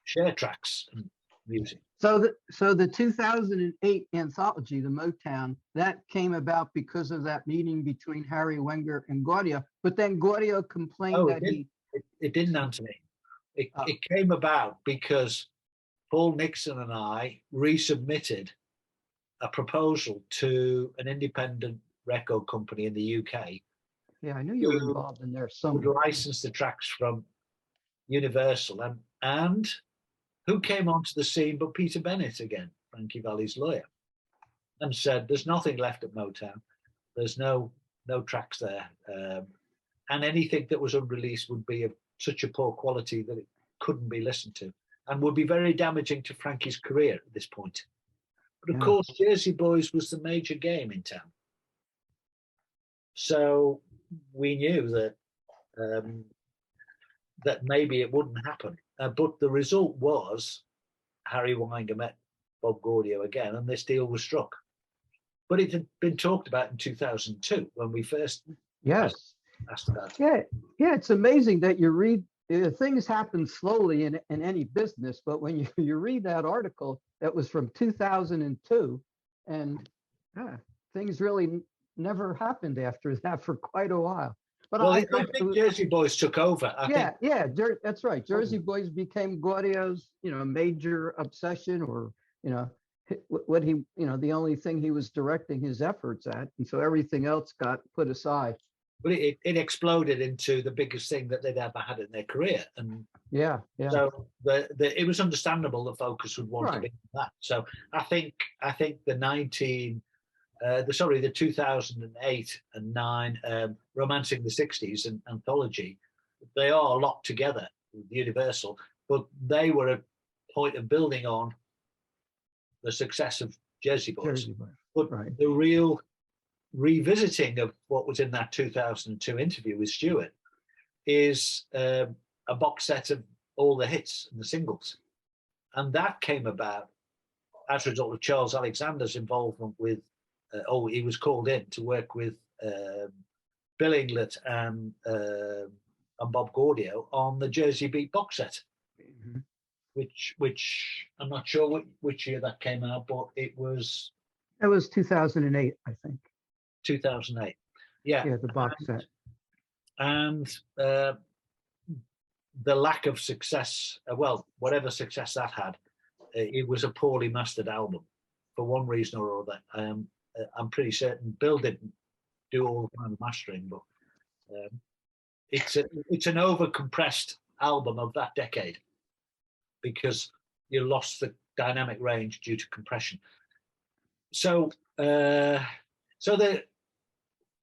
share tracks and music. So the 2008 anthology, the Motown, that came about because of that meeting between Harry Wenger and Gaudio. But then Gaudio complained that it didn't, Anthony. It came about because Paul Nixon and I resubmitted a proposal to an independent record company in the UK. Yeah, I knew you were involved in there. Some would license the tracks from Universal, and who came onto the scene but Peter Bennett again, Frankie Valli's lawyer, and said, "There's nothing left at Motown. There's no tracks there, and anything that was unreleased would be of such a poor quality that it couldn't be listened to, and would be very damaging to Frankie's career at this point." But of course, Jersey Boys was the major game in town, so we knew that that maybe it wouldn't happen. But the result was Harry Weinger met Bob Gaudio again, and this deal was struck. But it had been talked about in 2002 when we first asked about it. Yeah, it's amazing that you read, things happen slowly in any business, but when you read that article that was from 2002, and things really never happened after that for quite a while. But I think Jersey Boys took over. That's right. Jersey Boys became Gaudio's, major obsession, or what he, the only thing he was directing his efforts at, and so everything else got put aside. But it exploded into the biggest thing that they'd ever had in their career, and so it was understandable the focus would want to be on that. So I think the 2008 and 9 Romancing the 60s and Anthology, they are locked together with Universal, but they were a point of building on the success of Jersey Boys. But the real revisiting of what was in that 2002 interview with Stewart is a box set of all the hits and the singles. And that came about as a result of Charles Alexander's involvement with he was called in to work with Bill Inglett and Bob Gaudio on the Jersey Beat box set, which I'm not sure which year that came out, but it was 2008, I think. 2008, yeah, the box set, and the lack of success. Whatever success that had, it was a poorly mastered album for one reason or other. I'm pretty certain Bill didn't do all the kind of mastering, but it's an over compressed album of that decade because you lost the dynamic range due to compression. So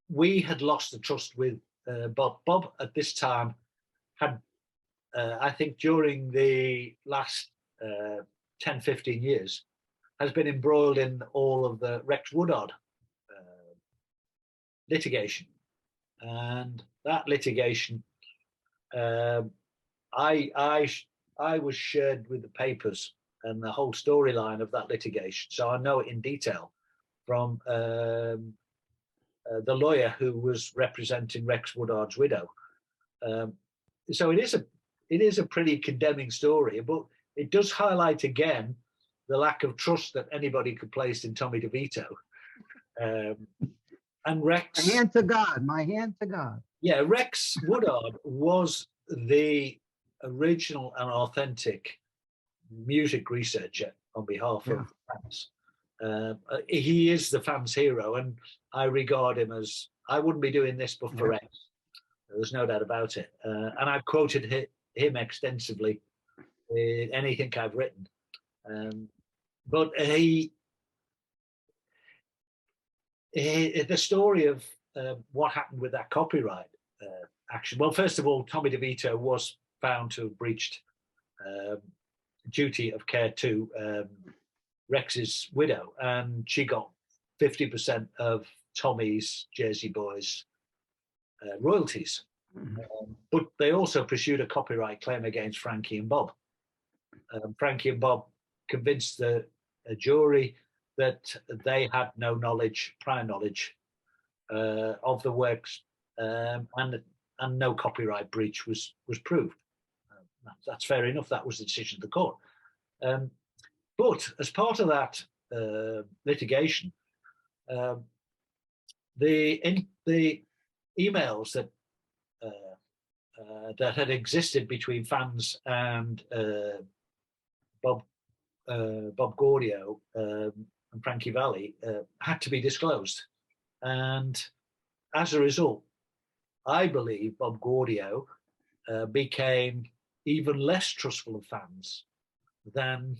we had lost the trust with Bob. Bob at this time had, I think, during the last 10, 15 years, has been embroiled in all of the Rex Woodard litigation, and that litigation, I was shared with the papers and the whole storyline of that litigation, so I know it in detail from the lawyer who was representing Rex Woodard's widow. So it is a pretty condemning story, but it does highlight again the lack of trust that anybody could place in Tommy DeVito. And Rex. My hand to God, my hand to God. Yeah, Rex Woodard was the original and authentic music researcher on behalf of fans. He is the fans' hero, and I regard him as, I wouldn't be doing this but for Rex. There's no doubt about it. And I've quoted him extensively in anything I've written. But the story of what happened with that copyright action. Well, first of all, Tommy DeVito was found to have breached duty of care to Rex's widow, and she got 50% of Tommy's Jersey Boys royalties. But they also pursued a copyright claim against Frankie and Bob. Frankie and Bob convinced a jury that they had no prior knowledge of the works, and no copyright breach was proved. That's fair enough. That was the decision of the court. But as part of that litigation, the emails that had existed between fans and Bob Gaudio and Frankie Valli had to be disclosed, and as a result, I believe Bob Gaudio became even less trustful of fans than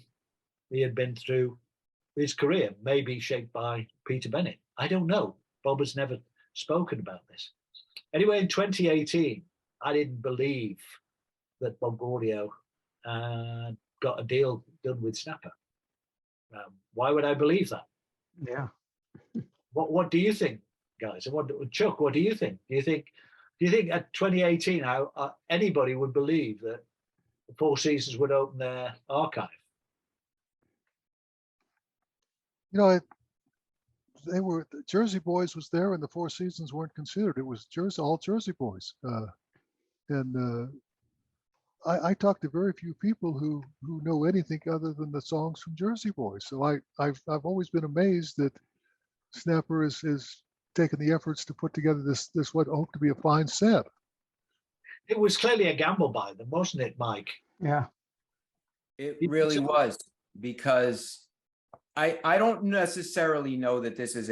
he had been through his career, maybe shaped by Peter Bennett. I don't know. Bob has never spoken about this. Anyway, in 2018, I didn't believe that Bob Gaudio got a deal done with Snapper. Why would I believe that? Yeah. What do you think, guys? And Chuck, what do you think? Do you think at 2018 how anybody would believe that the Four Seasons would open their archive? You know, the Jersey Boys was there, and the Four Seasons weren't considered. It was all Jersey Boys, and I talked to very few people who know anything other than the songs from Jersey Boys. So I've always been amazed that Snapper is taking the efforts to put together this what I hope to be a fine set. It was clearly a gamble by them, wasn't it, Mike? Yeah. It really was, because I don't necessarily know that this is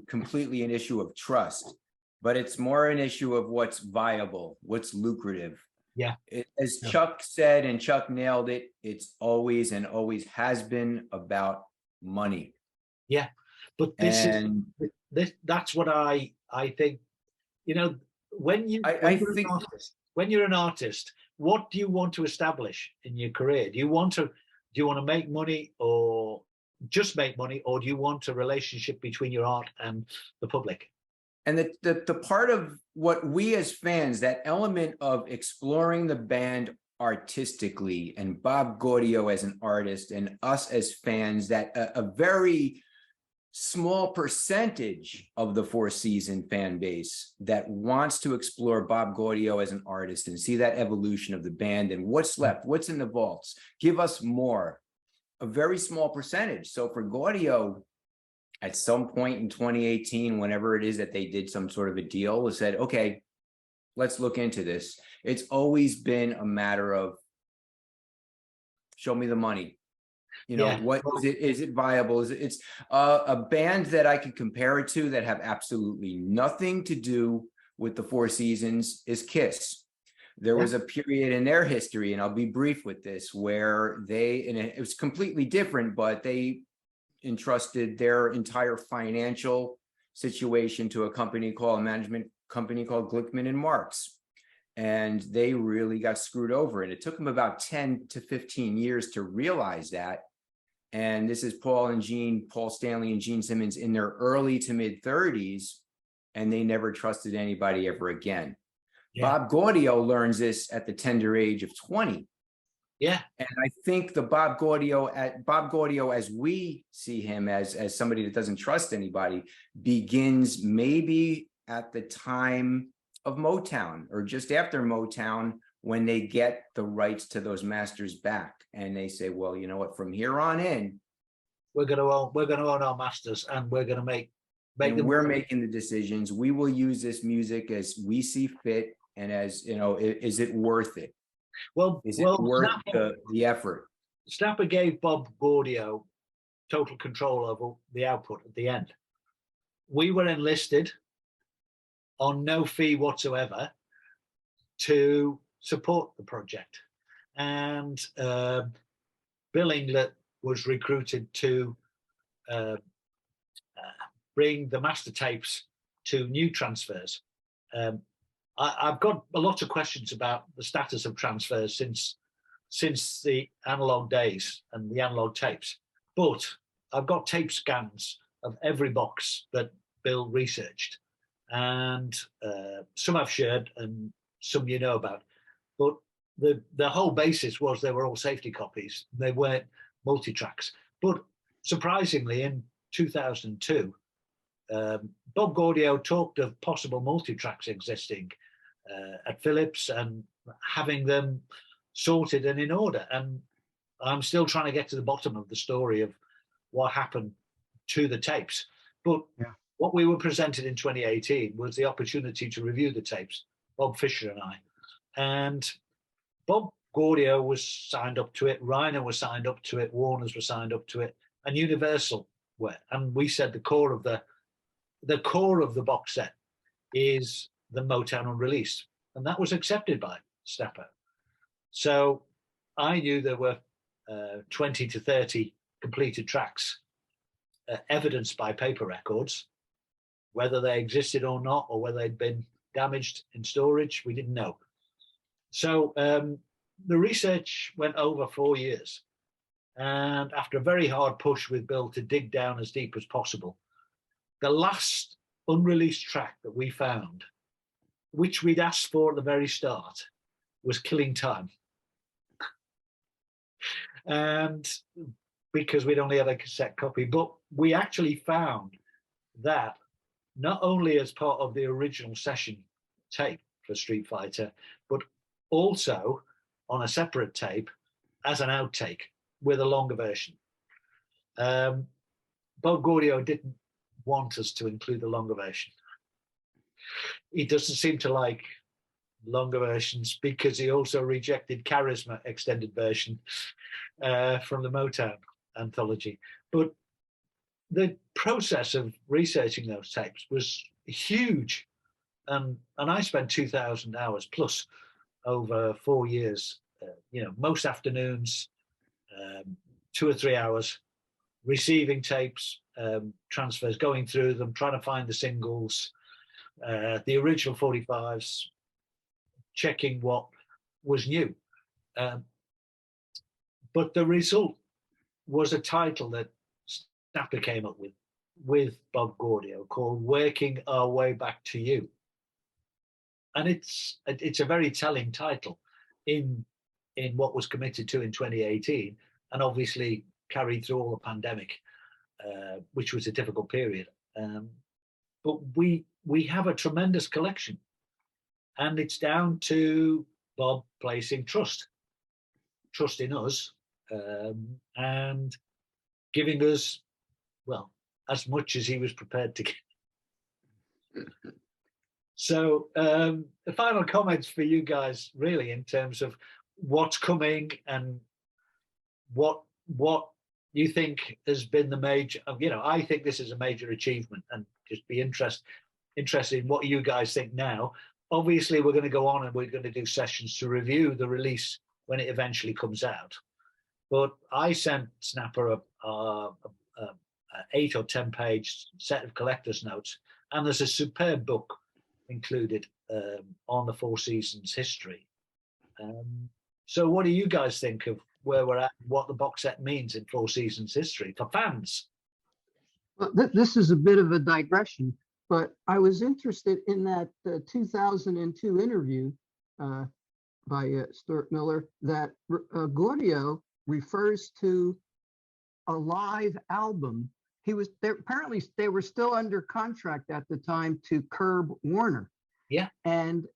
completely an issue of trust, but it's more an issue of what's viable, what's lucrative. Yeah. As Chuck said, and Chuck nailed it, it's always and always has been about money. Yeah. But that's what I think, you know, when you're an artist, what do you want to establish in your career? Do you want to make money, or just make money, or do you want a relationship between your art and the public? And the part of what we as fans, that element of exploring the band artistically, and Bob Gaudio as an artist, and us as fans, that a very small percentage of the Four Season fan base that wants to explore Bob Gaudio as an artist and see that evolution of the band and what's left, what's in the vaults, give us more. A very small percentage. So for Gaudio, at some point in 2018, whenever it is that they did some sort of a deal, said, okay, let's look into this. It's always been a matter of, show me the money. You know, what is it? Is it viable? It's a band that I could compare it to that have absolutely nothing to do with the Four Seasons is Kiss. There was a period in their history, and I'll be brief with this, where it was completely different, but they entrusted their entire financial situation to a management company called Glickman and Marks. And they really got screwed over. And it took them about 10 to 15 years to realize that. And this is Paul Stanley and Gene Simmons in their early to mid 30s. and they never trusted anybody ever again. Yeah. Bob Gaudio learns this at the tender age of 20. Yeah. And I think the Bob Gaudio, as we see him as somebody that doesn't trust anybody, begins maybe at the time of Motown or just after Motown, when they get the rights to those masters back, and they say, well, you know what, from here on in, we're going to own our masters, and we're going to make and them. we're making the decisions. We will use this music as we see fit, and as you know, is it worth it? Well, Is it worth the effort? Snapper gave Bob Gaudio total control over the output at the end. We were enlisted on no fee whatsoever to support the project, and Bill Inglet was recruited to bring the master tapes to new transfers. I've got a lot of questions about the status of transfers since the analog days and the analog tapes, but I've got tape scans of every box that Bill researched, and some I've shared and some you know about. But the whole basis was they were all safety copies. They weren't multi-tracks. But surprisingly, in 2002, Bob Gaudio talked of possible multi-tracks existing at Philips and having them sorted and in order. And I'm still trying to get to the bottom of the story of what happened to the tapes. But what we were presented in 2018 was the opportunity to review the tapes, Bob Fisher and I. And Bob Gaudio was signed up to it, Reiner was signed up to it, Warners were signed up to it, and Universal were. And we said the core of the box set is the Motown unreleased, and that was accepted by Snapper. So I knew there were 20 to 30 completed tracks, evidenced by paper records. Whether they existed or not, or whether they'd been damaged in storage, we didn't know. So the research went over 4 years, and after a very hard push with Bill to dig down as deep as possible, the last unreleased track that we found, which we'd asked for at the very start, was Killing Time. And because we'd only had a cassette copy, but we actually found that not only as part of the original session tape for Street Fighter, but also on a separate tape as an outtake with a longer version. Bob Gaudio didn't want us to include the longer version. He doesn't seem to like longer versions because he also rejected Charisma extended version from the Motown anthology. But the process of researching those tapes was huge, and I spent 2,000 hours plus over 4 years. Most afternoons, 2 or 3 hours, receiving tapes, transfers, going through them, trying to find the singles, the original 45s, checking what was new. But the result was a title that Snapper came up with Bob Gaudio, called Working Our Way Back to You. And it's a very telling title in what was committed to in 2018, and obviously carried through all the pandemic, which was a difficult period. But we have a tremendous collection, and it's down to Bob placing trust in us, and giving us, well, as much as he was prepared to give. So the final comments for you guys, really, in terms of what's coming and what you think has been the major, I think this is a major achievement, and just be interested in what you guys think now. Obviously, we're going to go on and we're going to do sessions to review the release when it eventually comes out. But I sent Snapper a 8 or 10 page set of collector's notes, and there's a superb book included on the Four Seasons history. So what do you guys think of where we're at, what the box set means in Four Seasons history for fans? Well, this is a bit of a digression. But I was interested in that 2002 interview by Stuart Miller that Gaudio refers to a live album. He was there, apparently they were still under contract at the time to Curb Warner. Yeah. And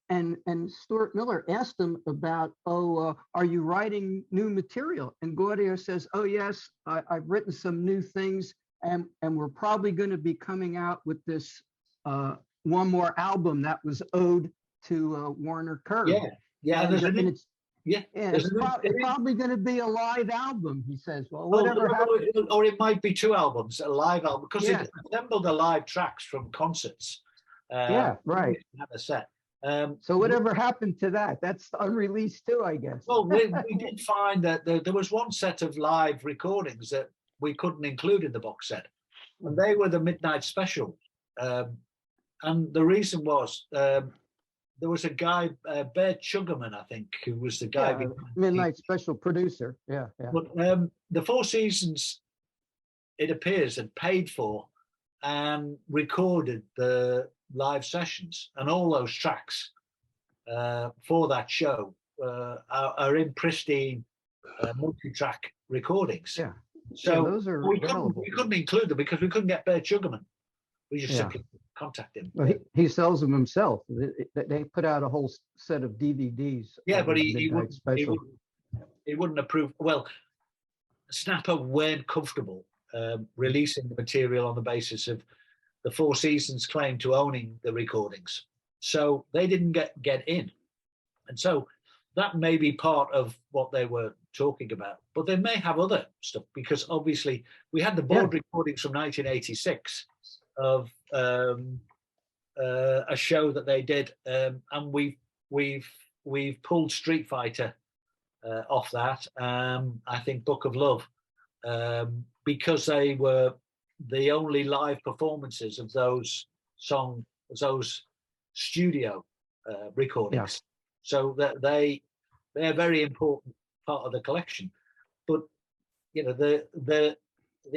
Stuart Miller asked him about, are you writing new material? And Gaudio says, oh yes, I've written some new things, and we're probably going to be coming out with this one more album that was owed to Warner Curb. Yeah, yeah. And it's it's probably going to be a live album, he says. Well, whatever happened. Or it might be two albums, a live album, because Yeah. it assembled the live tracks from concerts. Yeah, right. Had a set. So whatever happened to that? That's unreleased too, I guess. Well, we did find that there was one set of live recordings that we couldn't include in the box set, and they were the Midnight Special. And the reason was there was a guy, Bear Sugarman, I think, who was the guy. Yeah, Midnight Special producer. Yeah, yeah. But the Four Seasons, it appears, had paid for and recorded the live sessions, and all those tracks for that show are in pristine multi-track recordings. Yeah. So Yeah, those are we available. couldn't include them because we couldn't get Bear Sugarman. We just Yeah. simply contact him. Well, he sells them himself. They put out a whole set of DVDs. Yeah, of but the he Midnight Special. wouldn't approve. Well, Snapper weren't comfortable releasing the material on the basis of the Four Seasons claim to owning the recordings, so they didn't get in, and so that may be part of what they were talking about. But they may have other stuff, because obviously we had the board recordings from 1986 of a show that they did, and we've pulled Street Fighter off that. I think Book of Love, because they were the only live performances of those studio recordings. So that they're a very important part of the collection. But you know, the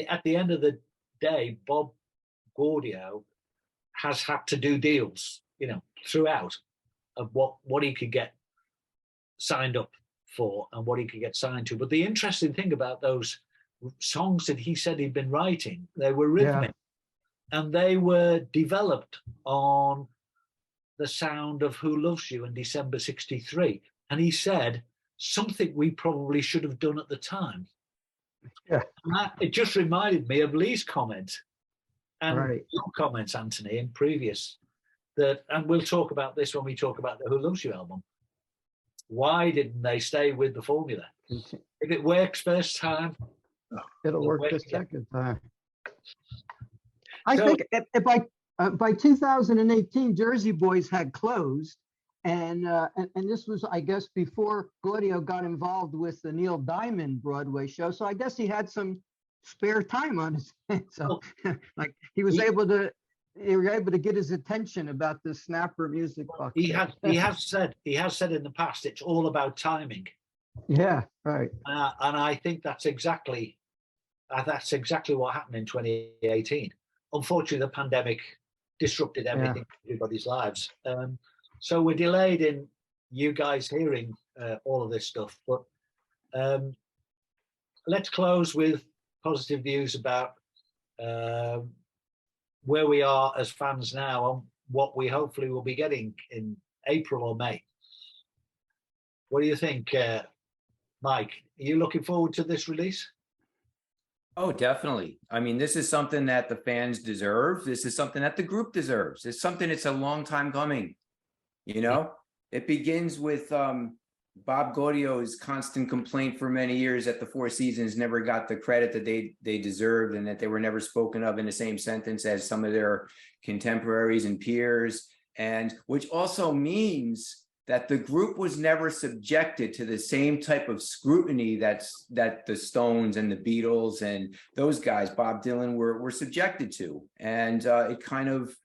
at the end of the day, Bob Gaudio has had to do deals, you know, throughout, of what he could get signed up for and what he could get signed to. But the interesting thing about those songs that he said he'd been writing, they were rhythmic, and they were developed on the sound of Who Loves You in December '63. And he said, something we probably should have done at the time. Yeah. And it just reminded me of Lee's comment and Right. your comments, Anthony, in previous, that, and we'll talk about this when we talk about the Who Loves You album. Why didn't they stay with the formula? If it works first time, It'll work the yeah. second time. I So- think by 2018, Jersey Boys had closed, and this was, I guess, before Gaudio got involved with the Neil Diamond Broadway show. So I guess he had some spare time on his hands. So like they were able to get his attention about the Snapper music box. he has said in the past, it's all about timing. Yeah, right. And I think that's exactly what happened in 2018. Unfortunately, the pandemic disrupted everything in everybody's lives. So we're delayed in you guys hearing all of this stuff. But let's close with positive views about where we are as fans now and what we hopefully will be getting in April or May. What do you think, Mike? Are you looking forward to this release? Oh, definitely. I mean, this is something that the fans deserve. This is something that the group deserves. It's something that's a long time coming. You know, it begins with Bob Gaudio's constant complaint for many years that the Four Seasons never got the credit that they deserved, and that they were never spoken of in the same sentence as some of their contemporaries and peers. And which also means that the group was never subjected to the same type of scrutiny that the Stones and the Beatles and those guys, Bob Dylan, were subjected to. And it kind of,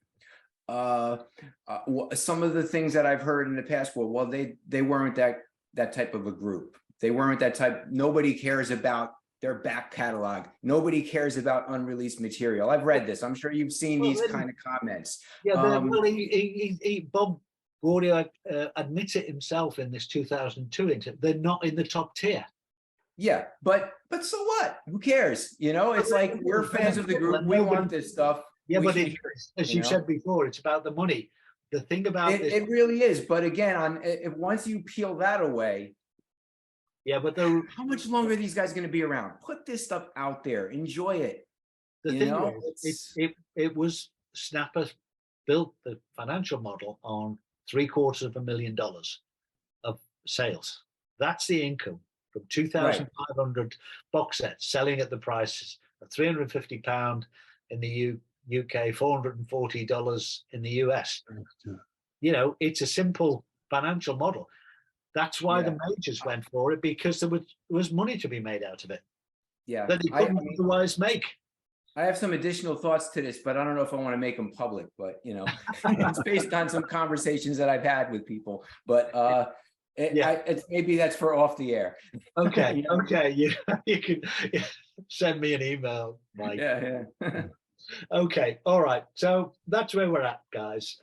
some of the things that I've heard in the past, well, they weren't that type of a group. They weren't that type. Nobody cares about their back catalog. Nobody cares about unreleased material. I've read this. I'm sure you've seen these kind of comments. Yeah, well, Bob Gaudio admits it himself in this 2002 interview. They're not in the top tier. Yeah, but so what? Who cares? You know, it's like we're fans of the group. We want this stuff. Yeah, We but should as you said before, it's about the money. The thing about this, it really is. But again, once you peel that away, yeah, but how much longer are these guys going to be around? Put this stuff out there. Enjoy it. The thing is, it was Snapper built the financial model on $750,000 of sales. That's the income from 2,500 box sets selling at the prices of £350 in the UK, $440 in the US. You know, it's a simple financial model. That's why the majors went for it, because there was money to be made out of it. Yeah, that they couldn't otherwise make. I have some additional thoughts to this, but I don't know if I want to make them public. But you know, it's based on some conversations that I've had with people. But maybe that's for off the air. Okay, You know? okay, you can send me an email, Mike. Yeah. Okay, all right. So that's where we're at, guys.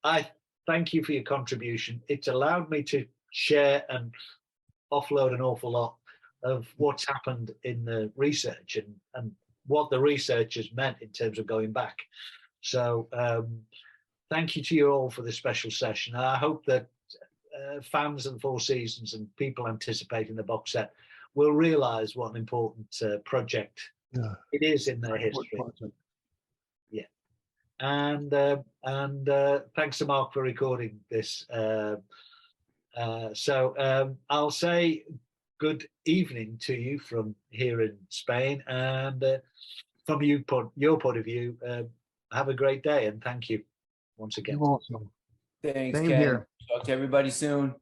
I thank you for your contribution. It's allowed me to share and offload an awful lot of what's happened in the research and what the research has meant in terms of going back. So thank you to you all for this special session. I hope that fans of the Four Seasons and people anticipating the box set will realize what an important project it is in their history. Yeah. And thanks to Mark for recording this. So I'll say good evening to you from here in Spain, and from your point of view, have a great day, and thank you once again. You also. Thanks, Same Ken. here. Talk to everybody soon.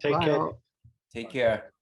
Take Bye care. all. Take care.